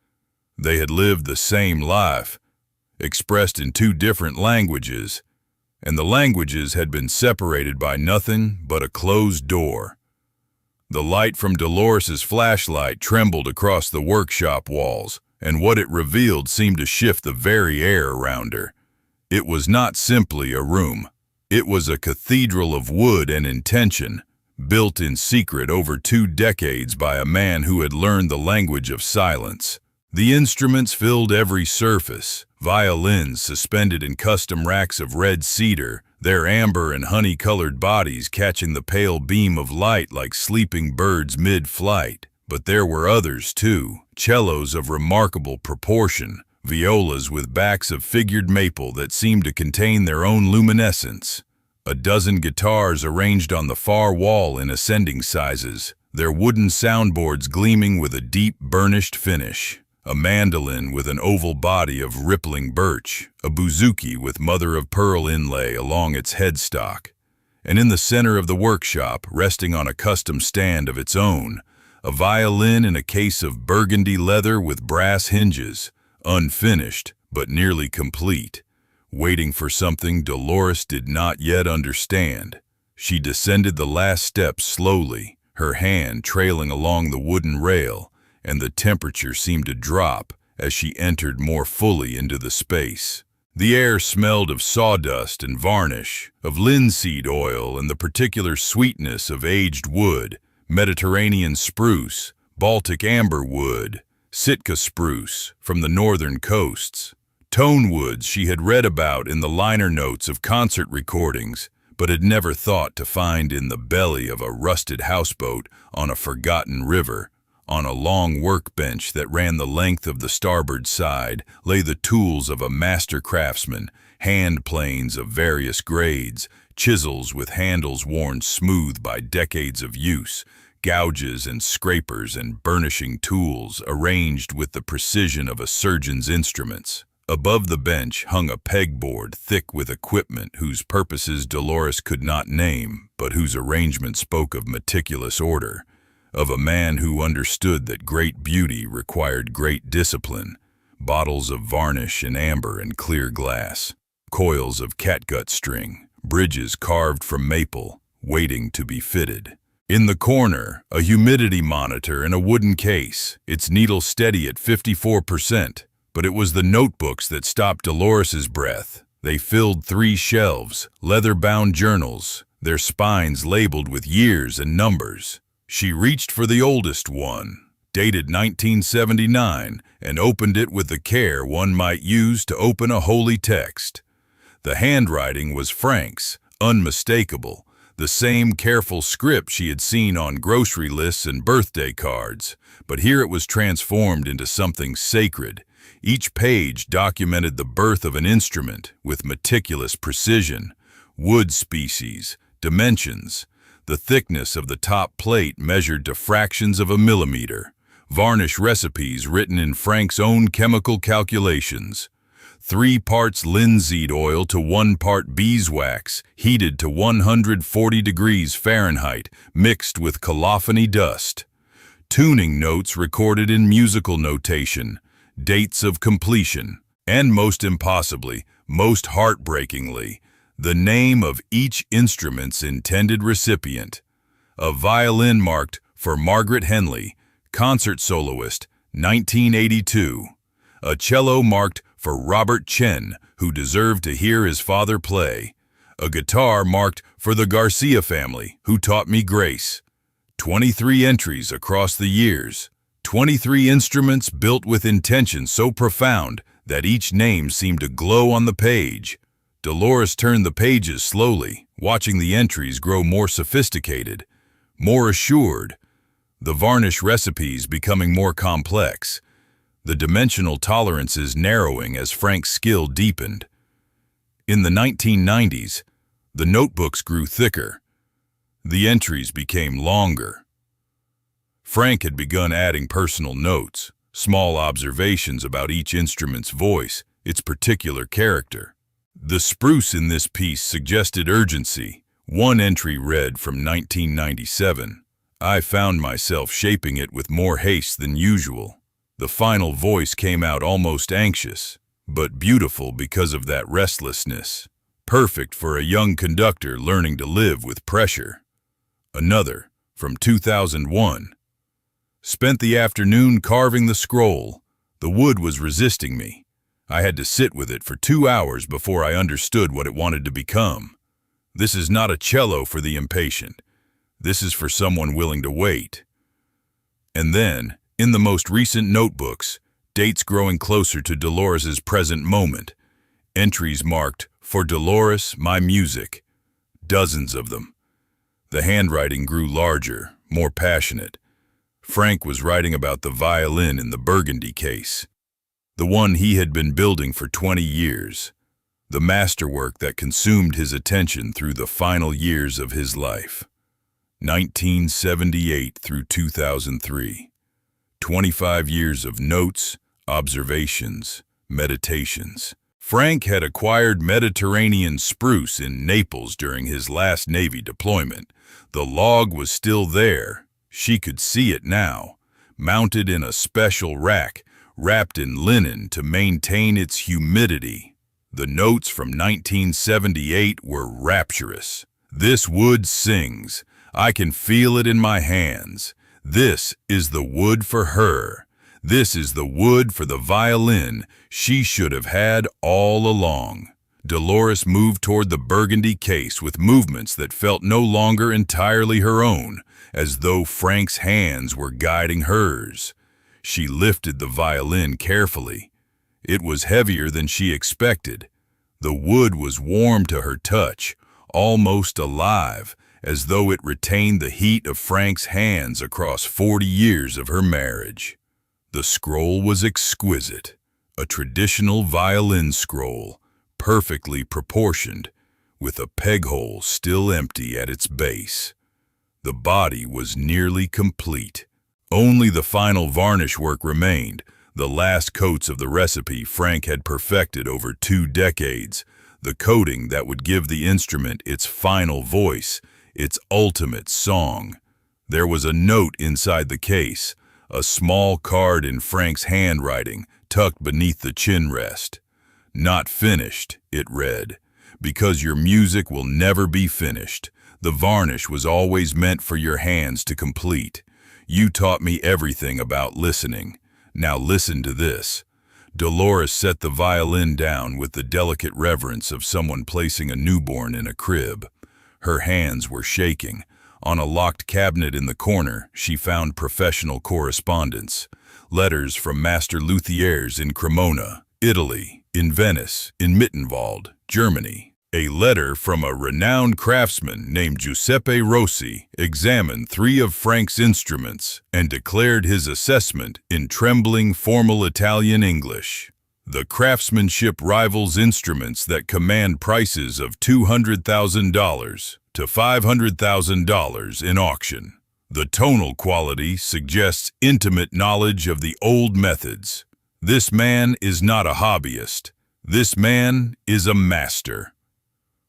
They had lived the same life, expressed in 2 different languages, and the languages had been separated by nothing but a closed door. The light from Dolores's flashlight trembled across the workshop walls, and what it revealed seemed to shift the very air around her. It was not simply a room. It was a cathedral of wood and intention, built in secret over 2 decades by a man who had learned the language of silence. The instruments filled every surface, violins suspended in custom racks of red cedar, their amber and honey-colored bodies catching the pale beam of light like sleeping birds mid-flight. But there were others too, cellos of remarkable proportion, violas with backs of figured maple that seemed to contain their own luminescence, a dozen guitars arranged on the far wall in ascending sizes, their wooden soundboards gleaming with a deep burnished finish, a mandolin with an oval body of rippling birch, a bouzouki with mother-of-pearl inlay along its headstock, and in the center of the workshop, resting on a custom stand of its own, a violin in a case of burgundy leather with brass hinges, unfinished but nearly complete, waiting for something Dolores did not yet understand. She descended the last step slowly, her hand trailing along the wooden rail, and the temperature seemed to drop as she entered more fully into the space. The air smelled of sawdust and varnish, of linseed oil and the particular sweetness of aged wood, Mediterranean spruce, Baltic amber wood, Sitka spruce from the northern coasts, tonewoods she had read about in the liner notes of concert recordings, but had never thought to find in the belly of a rusted houseboat on a forgotten river. On a long workbench that ran the length of the starboard side lay the tools of a master craftsman, hand planes of various grades, chisels with handles worn smooth by decades of use, gouges and scrapers and burnishing tools arranged with the precision of a surgeon's instruments. Above the bench hung a pegboard thick with equipment whose purposes Dolores could not name, but whose arrangement spoke of meticulous order, of a man who understood that great beauty required great discipline. Bottles of varnish in amber and clear glass, coils of catgut string, bridges carved from maple, waiting to be fitted. In the corner, a humidity monitor in a wooden case, its needle steady at 54%. But it was the notebooks that stopped Dolores's breath. They filled 3 shelves, leather-bound journals, their spines labeled with years and numbers. She reached for the oldest one, dated 1979, and opened it with the care one might use to open a holy text. The handwriting was Frank's, unmistakable, the same careful script she had seen on grocery lists and birthday cards, but here it was transformed into something sacred. Each page documented the birth of an instrument with meticulous precision, wood species, dimensions, the thickness of the top plate measured to fractions of a millimeter, varnish recipes written in Frank's own chemical calculations, 3 parts linseed oil to 1 part beeswax, heated to 140 degrees Fahrenheit, mixed with colophony dust, tuning notes recorded in musical notation, dates of completion, and most impossibly, most heartbreakingly, the name of each instrument's intended recipient. A violin marked for Margaret Henley, concert soloist, 1982. A cello marked for Robert Chen, who deserved to hear his father play. A guitar marked for the Garcia family, who taught me grace. 23 entries across the years. 23 instruments built with intention so profound that each name seemed to glow on the page. Dolores turned the pages slowly, watching the entries grow more sophisticated, more assured, the varnish recipes becoming more complex, the dimensional tolerances narrowing as Frank's skill deepened. In the 1990s, the notebooks grew thicker. The entries became longer. Frank had begun adding personal notes, small observations about each instrument's voice, its particular character. The spruce in this piece suggested urgency. One entry read from 1997. I found myself shaping it with more haste than usual. The final voice came out almost anxious, but beautiful because of that restlessness. Perfect for a young conductor learning to live with pressure. Another, from 2001. Spent the afternoon carving the scroll. The wood was resisting me. I had to sit with it for 2 hours before I understood what it wanted to become. This is not a cello for the impatient. This is for someone willing to wait. And then, in the most recent notebooks, dates growing closer to Dolores's present moment. Entries marked, "For Dolores, my music." Dozens of them. The handwriting grew larger, more passionate. Frank was writing about the violin in the burgundy case. The one he had been building for 20 years. The masterwork that consumed his attention through the final years of his life. 1978 through 2003. 25 years of notes, observations, meditations. Frank had acquired Mediterranean spruce in Naples during his last Navy deployment. The log was still there. She could see it now, mounted in a special rack, wrapped in linen to maintain its humidity. The notes from 1978 were rapturous. This wood sings. I can feel it in my hands. This is the wood for her. This is the wood for the violin she should have had all along. Dolores moved toward the burgundy case with movements that felt no longer entirely her own, as though Frank's hands were guiding hers. She lifted the violin carefully. It was heavier than she expected. The wood was warm to her touch, almost alive, as though it retained the heat of Frank's hands across 40 years of her marriage. The scroll was exquisite, a traditional violin scroll, perfectly proportioned, with a peg hole still empty at its base. The body was nearly complete. Only the final varnish work remained, the last coats of the recipe Frank had perfected over 2 decades, the coating that would give the instrument its final voice, its ultimate song. There was a note inside the case, a small card in Frank's handwriting tucked beneath the chin rest. Not finished, it read, because your music will never be finished. The varnish was always meant for your hands to complete. You taught me everything about listening. Now listen to this. Dolores set the violin down with the delicate reverence of someone placing a newborn in a crib. Her hands were shaking. On a locked cabinet in the corner, she found professional correspondence. Letters from master luthiers in Cremona, Italy, in Venice, in Mittenwald, Germany. A letter from a renowned craftsman named Giuseppe Rossi examined 3 of Frank's instruments and declared his assessment in trembling formal Italian English. The craftsmanship rivals instruments that command prices of $200,000 to $500,000 in auction. The tonal quality suggests intimate knowledge of the old methods. This man is not a hobbyist. This man is a master.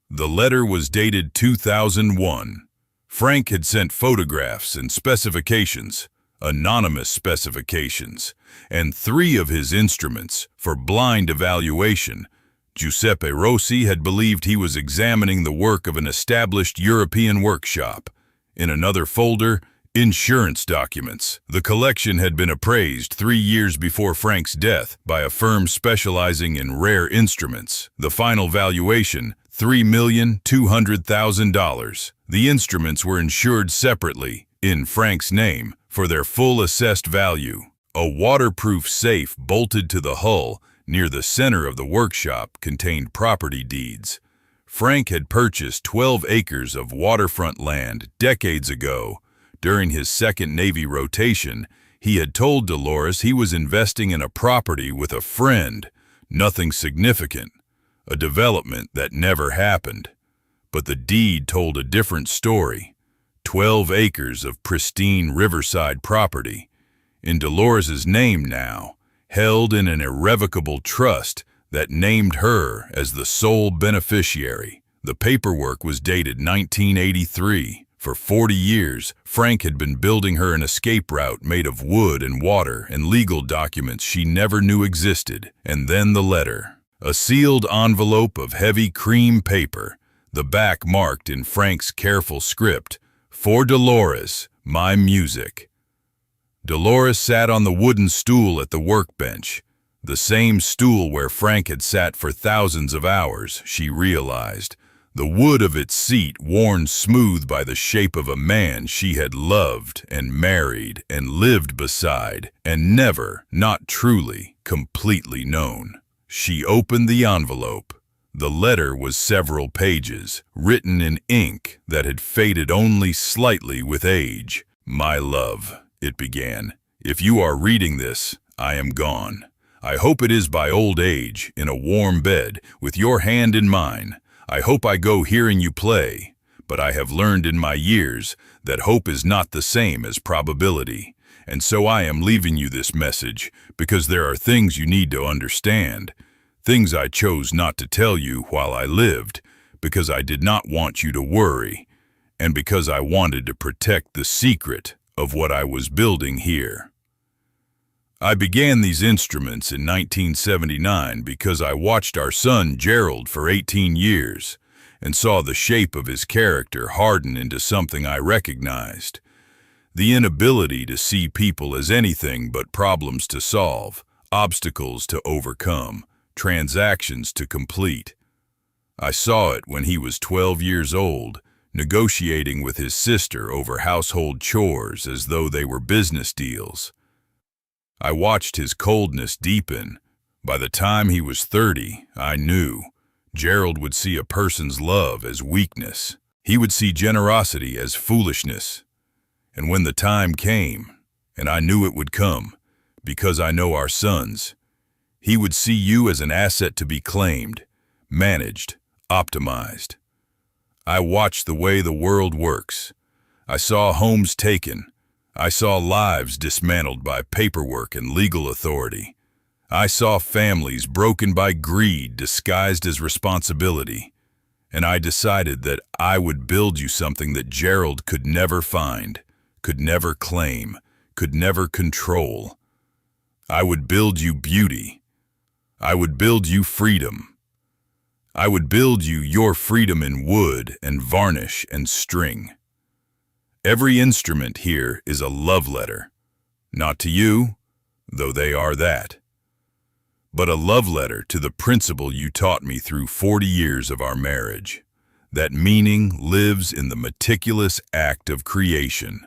The letter was dated 2001. Frank had sent photographs and specifications, anonymous specifications, and 3 of his instruments for blind evaluation. Giuseppe Rossi had believed he was examining the work of an established European workshop. In another folder, insurance documents. The collection had been appraised 3 years before Frank's death by a firm specializing in rare instruments. The final valuation, $3,200,000. The instruments were insured separately, in Frank's name, for their full assessed value. A waterproof safe bolted to the hull near the center of the workshop contained property deeds. Frank had purchased 12 acres of waterfront land decades ago. During his second Navy rotation, he had told Dolores he was investing in a property with a friend, nothing significant, a development that never happened. But the deed told a different story. 12 acres of pristine riverside property, in Dolores's name now, held in an irrevocable trust that named her as the sole beneficiary. The paperwork was dated 1983. For 40 years, Frank had been building her an escape route made of wood and water and legal documents she never knew existed. And then the letter. A sealed envelope of heavy cream paper, the back marked in Frank's careful script, "For Dolores, my music." Dolores sat on the wooden stool at the workbench, the same stool where Frank had sat for thousands of hours, she realized. The wood of its seat worn smooth by the shape of a man she had loved and married and lived beside and never, not truly, completely known. She opened the envelope. The letter was several pages, written in ink that had faded only slightly with age. "My love," it began, "if you are reading this, I am gone. I hope it is by old age, in a warm bed, with your hand in mine. I hope I go hearing you play, but I have learned in my years that hope is not the same as probability, and so I am leaving you this message because there are things you need to understand, things I chose not to tell you while I lived, because I did not want you to worry, and because I wanted to protect the secret of what I was building here. I began these instruments in 1979 because I watched our son Gerald for 18 years and saw the shape of his character harden into something I recognized. The inability to see people as anything but problems to solve, obstacles to overcome, transactions to complete. I saw it when he was 12 years old, negotiating with his sister over household chores as though they were business deals. I watched his coldness deepen. By the time he was 30, I knew Gerald would see a person's love as weakness. He would see generosity as foolishness. And when the time came, and I knew it would come, because I know our sons, he would see you as an asset to be claimed, managed, optimized. I watched the way the world works. I saw homes taken. I saw lives dismantled by paperwork and legal authority. I saw families broken by greed disguised as responsibility. And I decided that I would build you something that Gerald could never find, could never claim, could never control. I would build you beauty. I would build you freedom. I would build you your freedom in wood and varnish and string. Every instrument here is a love letter, not to you, though they are that, but a love letter to the principle you taught me through 40 years of our marriage, that meaning lives in the meticulous act of creation,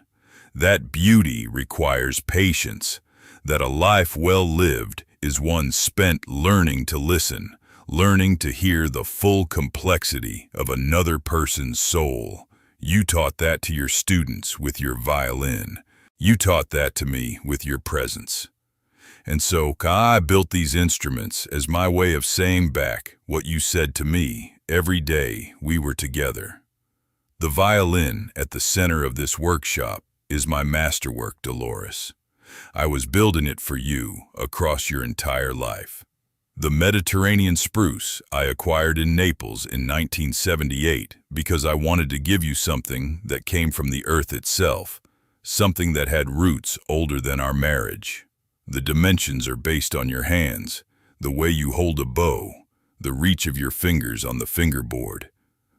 that beauty requires patience, that a life well lived is one spent learning to listen, learning to hear the full complexity of another person's soul. You taught that to your students with your violin. You taught that to me with your presence. And so I built these instruments as my way of saying back what you said to me every day we were together. The violin at the center of this workshop is my masterwork, Dolores. I was building it for you across your entire life. The Mediterranean spruce I acquired in Naples in 1978 because I wanted to give you something that came from the earth itself, something that had roots older than our marriage. The dimensions are based on your hands, the way you hold a bow, the reach of your fingers on the fingerboard,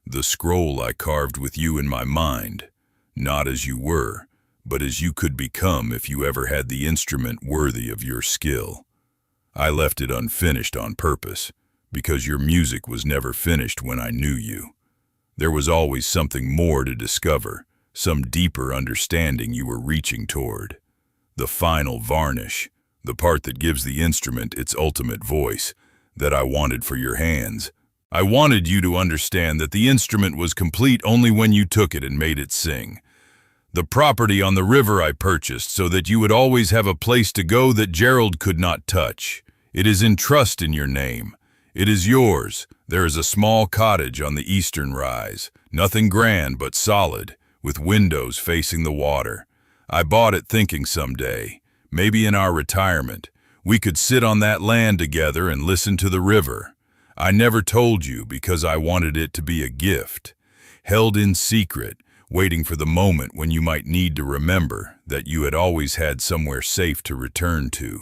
the scroll I carved with you in my mind, not as you were, but as you could become if you ever had the instrument worthy of your skill. I left it unfinished on purpose, because your music was never finished when I knew you. There was always something more to discover, some deeper understanding you were reaching toward. The final varnish, the part that gives the instrument its ultimate voice, that I wanted for your hands. I wanted you to understand that the instrument was complete only when you took it and made it sing. The property on the river I purchased so that you would always have a place to go that Gerald could not touch. It is in trust in your name. It is yours. There is a small cottage on the eastern rise, nothing grand but solid, with windows facing the water. I bought it thinking someday, maybe in our retirement, we could sit on that land together and listen to the river. I never told you because I wanted it to be a gift, held in secret, waiting for the moment when you might need to remember that you had always had somewhere safe to return to.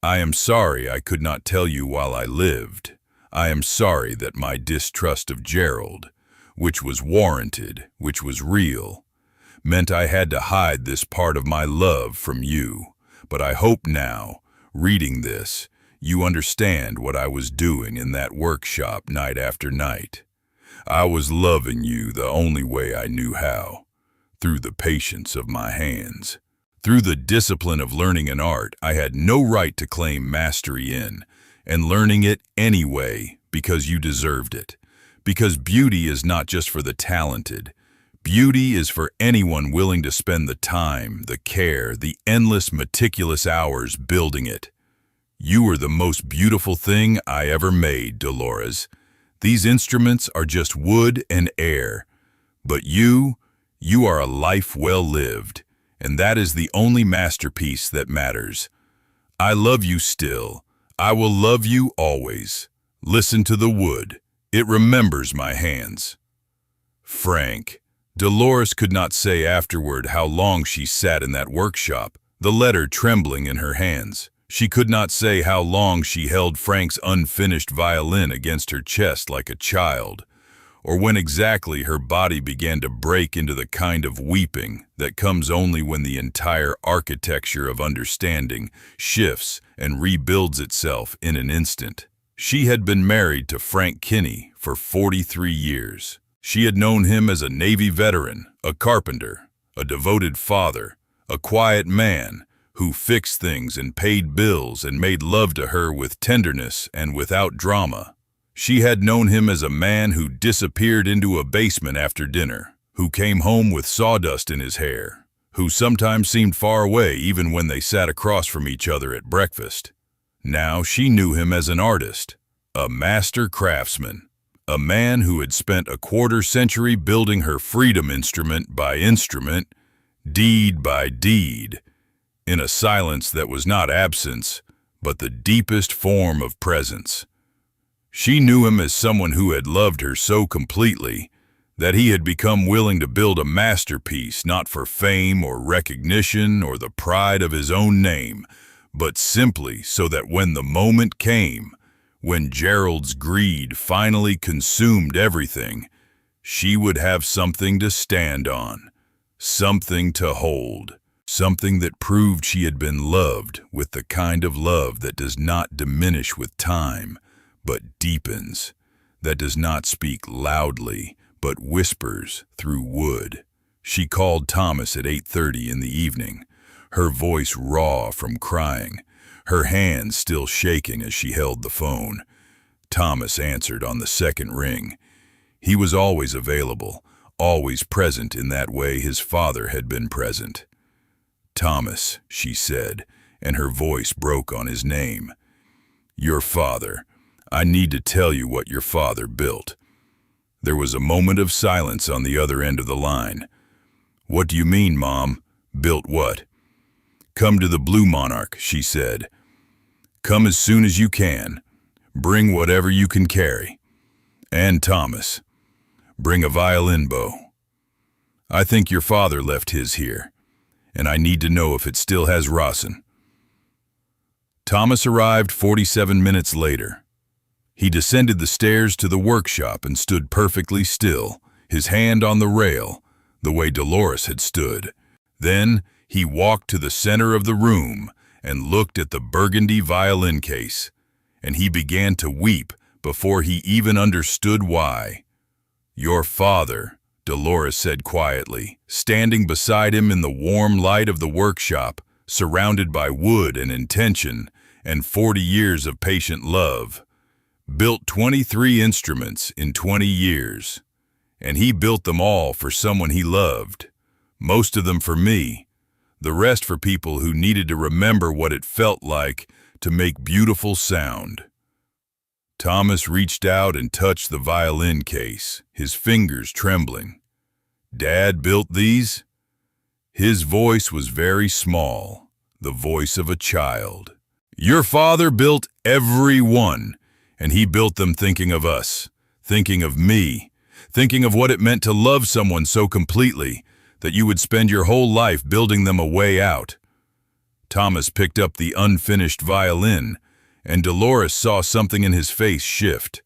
I am sorry I could not tell you while I lived. I am sorry that my distrust of Gerald, which was warranted, which was real, meant I had to hide this part of my love from you. But I hope now, reading this, you understand what I was doing in that workshop night after night. I was loving you the only way I knew how, through the patience of my hands. Through the discipline of learning an art I had no right to claim mastery in, and learning it anyway because you deserved it. Because beauty is not just for the talented. Beauty is for anyone willing to spend the time, the care, the endless meticulous hours building it. You were the most beautiful thing I ever made, Dolores. These instruments are just wood and air. But you are a life well lived, and that is the only masterpiece that matters. I love you still. I will love you always. Listen to the wood. It remembers my hands. Frank. Dolores could not say afterward how long she sat in that workshop, the letter trembling in her hands. She could not say how long she held Frank's unfinished violin against her chest like a child, or when exactly her body began to break into the kind of weeping that comes only when the entire architecture of understanding shifts and rebuilds itself in an instant. She had been married to Frank Kinney for 43 years. She had known him as a Navy veteran, a carpenter, a devoted father, a quiet man who fixed things and paid bills and made love to her with tenderness and without drama. She had known him as a man who disappeared into a basement after dinner, who came home with sawdust in his hair, who sometimes seemed far away even when they sat across from each other at breakfast. Now she knew him as an artist, a master craftsman, a man who had spent a quarter-century building her freedom instrument by instrument, deed by deed, in a silence that was not absence, but the deepest form of presence. She knew him as someone who had loved her so completely that he had become willing to build a masterpiece not for fame or recognition or the pride of his own name, but simply so that when the moment came, when Gerald's greed finally consumed everything, she would have something to stand on, something to hold, something that proved she had been loved with the kind of love that does not diminish with time, but deepens, that does not speak loudly, but whispers through wood. She called Thomas at 8:30 in the evening, her voice raw from crying, her hands still shaking as she held the phone. Thomas answered on the second ring. He was always available, always present in that way his father had been present. "Thomas," she said, and her voice broke on his name. "Your father. I need to tell you what your father built." There was a moment of silence on the other end of the line. "What do you mean, Mom? Built what?" "Come to the Blue Monarch," she said. "Come as soon as you can. Bring whatever you can carry. And Thomas, bring a violin bow. I think your father left his here, and I need to know if it still has rosin." Thomas arrived 47 minutes later. He descended the stairs to the workshop and stood perfectly still, his hand on the rail, the way Dolores had stood. Then he walked to the center of the room and looked at the burgundy violin case, and he began to weep before he even understood why. "Your father," Dolores said quietly, standing beside him in the warm light of the workshop, surrounded by wood and intention and 40 years of patient love, built 23 instruments in 20 years. And he built them all for someone he loved. Most of them for me, the rest for people who needed to remember what it felt like to make beautiful sound. Thomas reached out and touched the violin case, his fingers trembling. "Dad built these?" His voice was very small, the voice of a child. "Your father built every one, and he built them thinking of us, thinking of me, thinking of what it meant to love someone so completely that you would spend your whole life building them a way out." Thomas picked up the unfinished violin, and Dolores saw something in his face shift,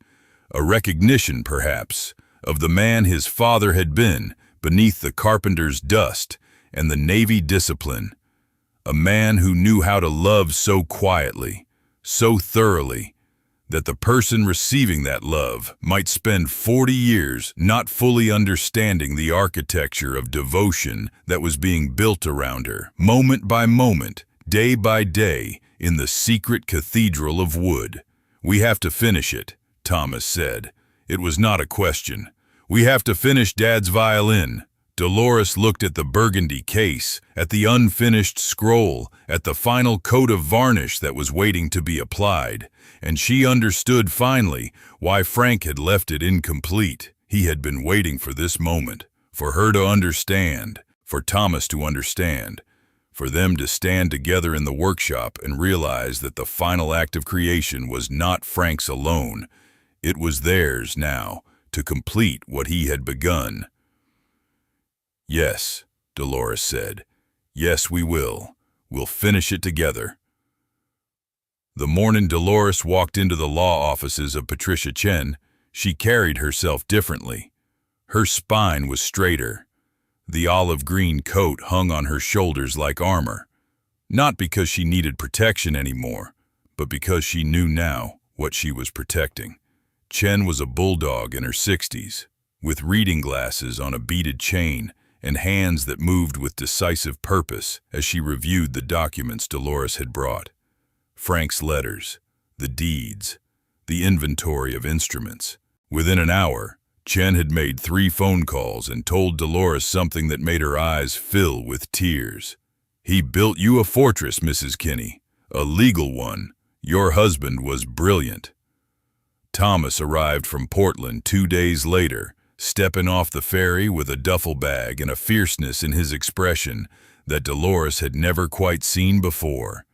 a recognition, perhaps, of the man his father had been beneath the carpenter's dust and the Navy discipline, a man who knew how to love so quietly, so thoroughly, that the person receiving that love might spend 40 years not fully understanding the architecture of devotion that was being built around her, moment by moment, day by day, in the secret cathedral of wood. "We have to finish it," Thomas said. It was not a question. "We have to finish Dad's violin." Dolores looked at the burgundy case, at the unfinished scroll, at the final coat of varnish that was waiting to be applied, and she understood finally why Frank had left it incomplete. He had been waiting for this moment, for her to understand, for Thomas to understand, for them to stand together in the workshop and realize that the final act of creation was not Frank's alone. It was theirs now, to complete what he had begun. "Yes," Dolores said. "Yes, we will. We'll finish it together." The morning Dolores walked into the law offices of Patricia Chen, she carried herself differently. Her spine was straighter. The olive-green coat hung on her shoulders like armor, not because she needed protection anymore, but because she knew now what she was protecting. Chen was a bulldog in her 60s, with reading glasses on a beaded chain and hands that moved with decisive purpose as she reviewed the documents Dolores had brought. Frank's letters, the deeds, the inventory of instruments. Within an hour, Chen had made 3 phone calls and told Dolores something that made her eyes fill with tears. "He built you a fortress, Mrs. Kinney, a legal one. Your husband was brilliant." Thomas arrived from Portland 2 days later, stepping off the ferry with a duffel bag and a fierceness in his expression that Dolores had never quite seen before.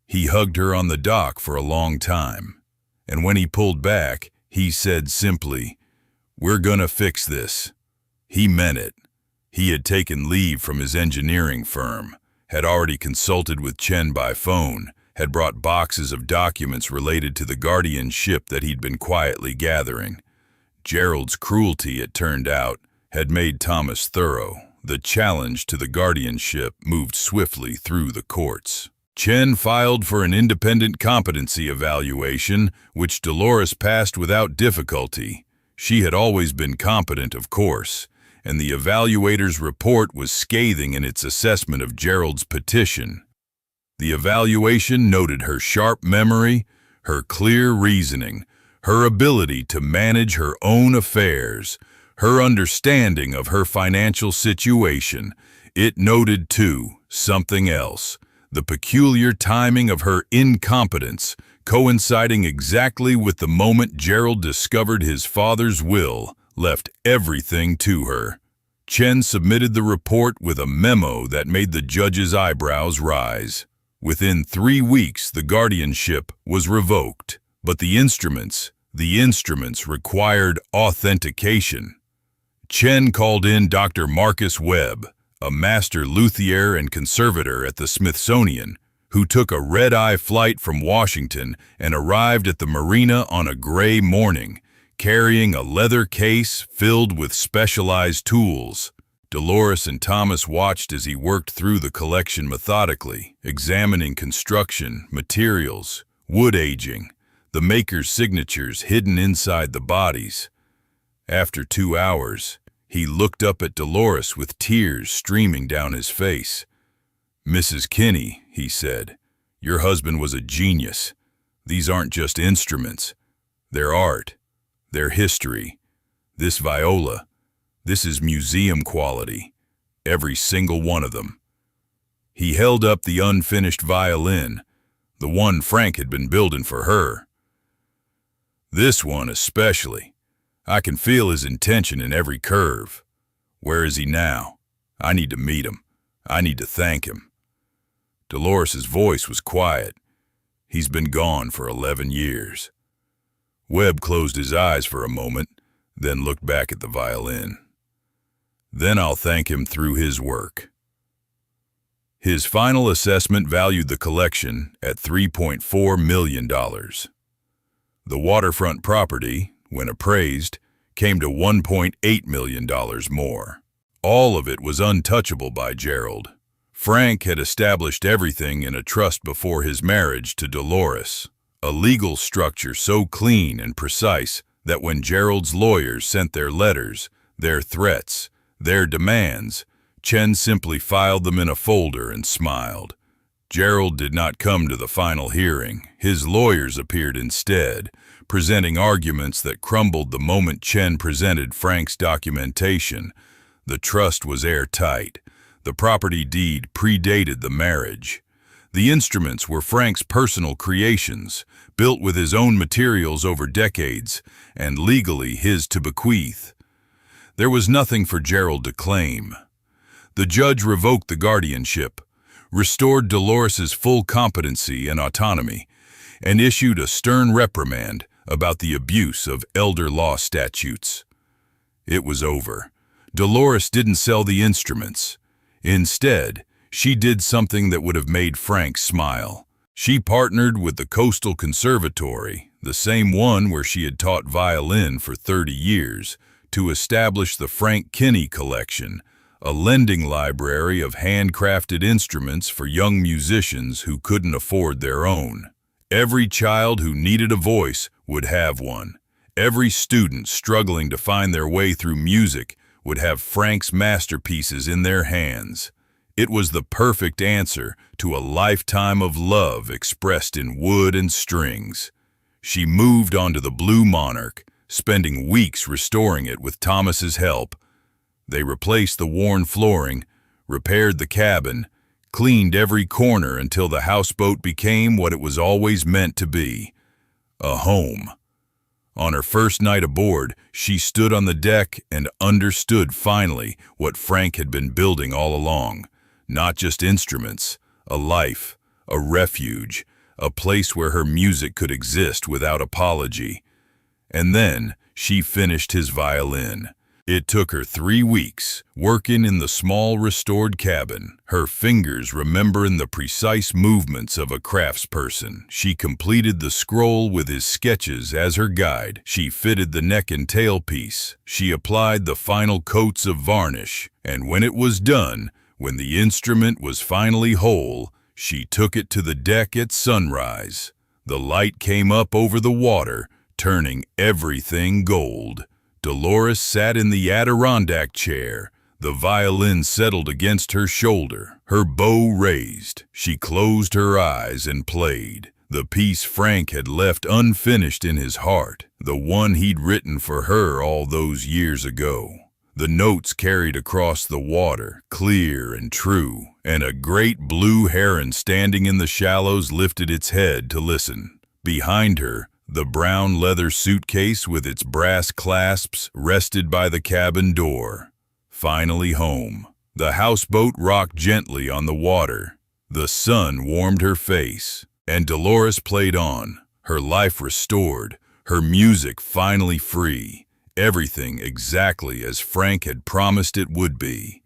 He hugged her on the dock for a long time, and when he pulled back, he said simply, "We're gonna fix this." He meant it. He had taken leave from his engineering firm, had already consulted with Chen by phone, had brought boxes of documents related to the guardianship that he'd been quietly gathering. Gerald's cruelty, it turned out, had made Thomas thorough. The challenge to the guardianship moved swiftly through the courts. Chen filed for an independent competency evaluation, which Dolores passed without difficulty. She had always been competent, of course, and the evaluator's report was scathing in its assessment of Gerald's petition. The evaluation noted her sharp memory, her clear reasoning, her ability to manage her own affairs, her understanding of her financial situation. It noted, too, something else, the peculiar timing of her incompetence, coinciding exactly with the moment Gerald discovered his father's will left everything to her. Chen submitted the report with a memo that made the judge's eyebrows rise. Within 3 weeks, the guardianship was revoked, but the instruments required authentication. Chen called in Dr. Marcus Webb, a master luthier and conservator at the Smithsonian, who took a red-eye flight from Washington and arrived at the marina on a gray morning, carrying a leather case filled with specialized tools. Dolores and Thomas watched as he worked through the collection methodically, examining construction, materials, wood aging, the maker's signatures hidden inside the bodies. After 2 hours, he looked up at Dolores with tears streaming down his face. "Mrs. Kinney," he said, "your husband was a genius. These aren't just instruments. They're art. They're history. This viola, this is museum quality. Every single one of them." He held up the unfinished violin, the one Frank had been building for her. "This one especially. I can feel his intention in every curve. Where is he now? I need to meet him. I need to thank him." Dolores's voice was quiet. "He's been gone for 11 years. Webb closed his eyes for a moment, then looked back at the violin. "Then I'll thank him through his work." His final assessment valued the collection at $3.4 million. The waterfront property, when appraised, came to $1.8 million more. All of it was untouchable by Gerald. Frank had established everything in a trust before his marriage to Dolores, a legal structure so clean and precise that when Gerald's lawyers sent their letters, their threats, their demands, Chen simply filed them in a folder and smiled. Gerald did not come to the final hearing. His lawyers appeared instead, presenting arguments that crumbled the moment Chen presented Frank's documentation. The trust was airtight. The property deed predated the marriage. The instruments were Frank's personal creations, built with his own materials over decades, and legally his to bequeath. There was nothing for Gerald to claim. The judge revoked the guardianship, restored Dolores's full competency and autonomy, and issued a stern reprimand about the abuse of elder law statutes. It was over. Dolores didn't sell the instruments. Instead, she did something that would have made Frank smile. She partnered with the Coastal Conservatory, the same one where she had taught violin for 30 years, to establish the Frank Kinney Collection, a lending library of handcrafted instruments for young musicians who couldn't afford their own. Every child who needed a voice would have one. Every student struggling to find their way through music would have Frank's masterpieces in their hands. It was the perfect answer to a lifetime of love expressed in wood and strings. She moved onto the Blue Monarch, spending weeks restoring it with Thomas's help. They replaced the worn flooring, repaired the cabin, cleaned every corner until the houseboat became what it was always meant to be, a home. On her first night aboard, she stood on the deck and understood finally what Frank had been building all along. Not just instruments, a life, a refuge, a place where her music could exist without apology. And then she finished his violin. It took her 3 weeks, working in the small restored cabin, her fingers remembering the precise movements of a craftsperson. She completed the scroll with his sketches as her guide. She fitted the neck and tailpiece. She applied the final coats of varnish. And when it was done, when the instrument was finally whole, she took it to the deck at sunrise. The light came up over the water, turning everything gold. Dolores sat in the Adirondack chair. The violin settled against her shoulder, her bow raised. She closed her eyes and played. The piece Frank had left unfinished in his heart, the one he'd written for her all those years ago. The notes carried across the water, clear and true, and a great blue heron standing in the shallows lifted its head to listen. Behind her, the brown leather suitcase with its brass clasps rested by the cabin door. Finally home. The houseboat rocked gently on the water. The sun warmed her face, and Dolores played on, her life restored, her music finally free, everything exactly as Frank had promised it would be.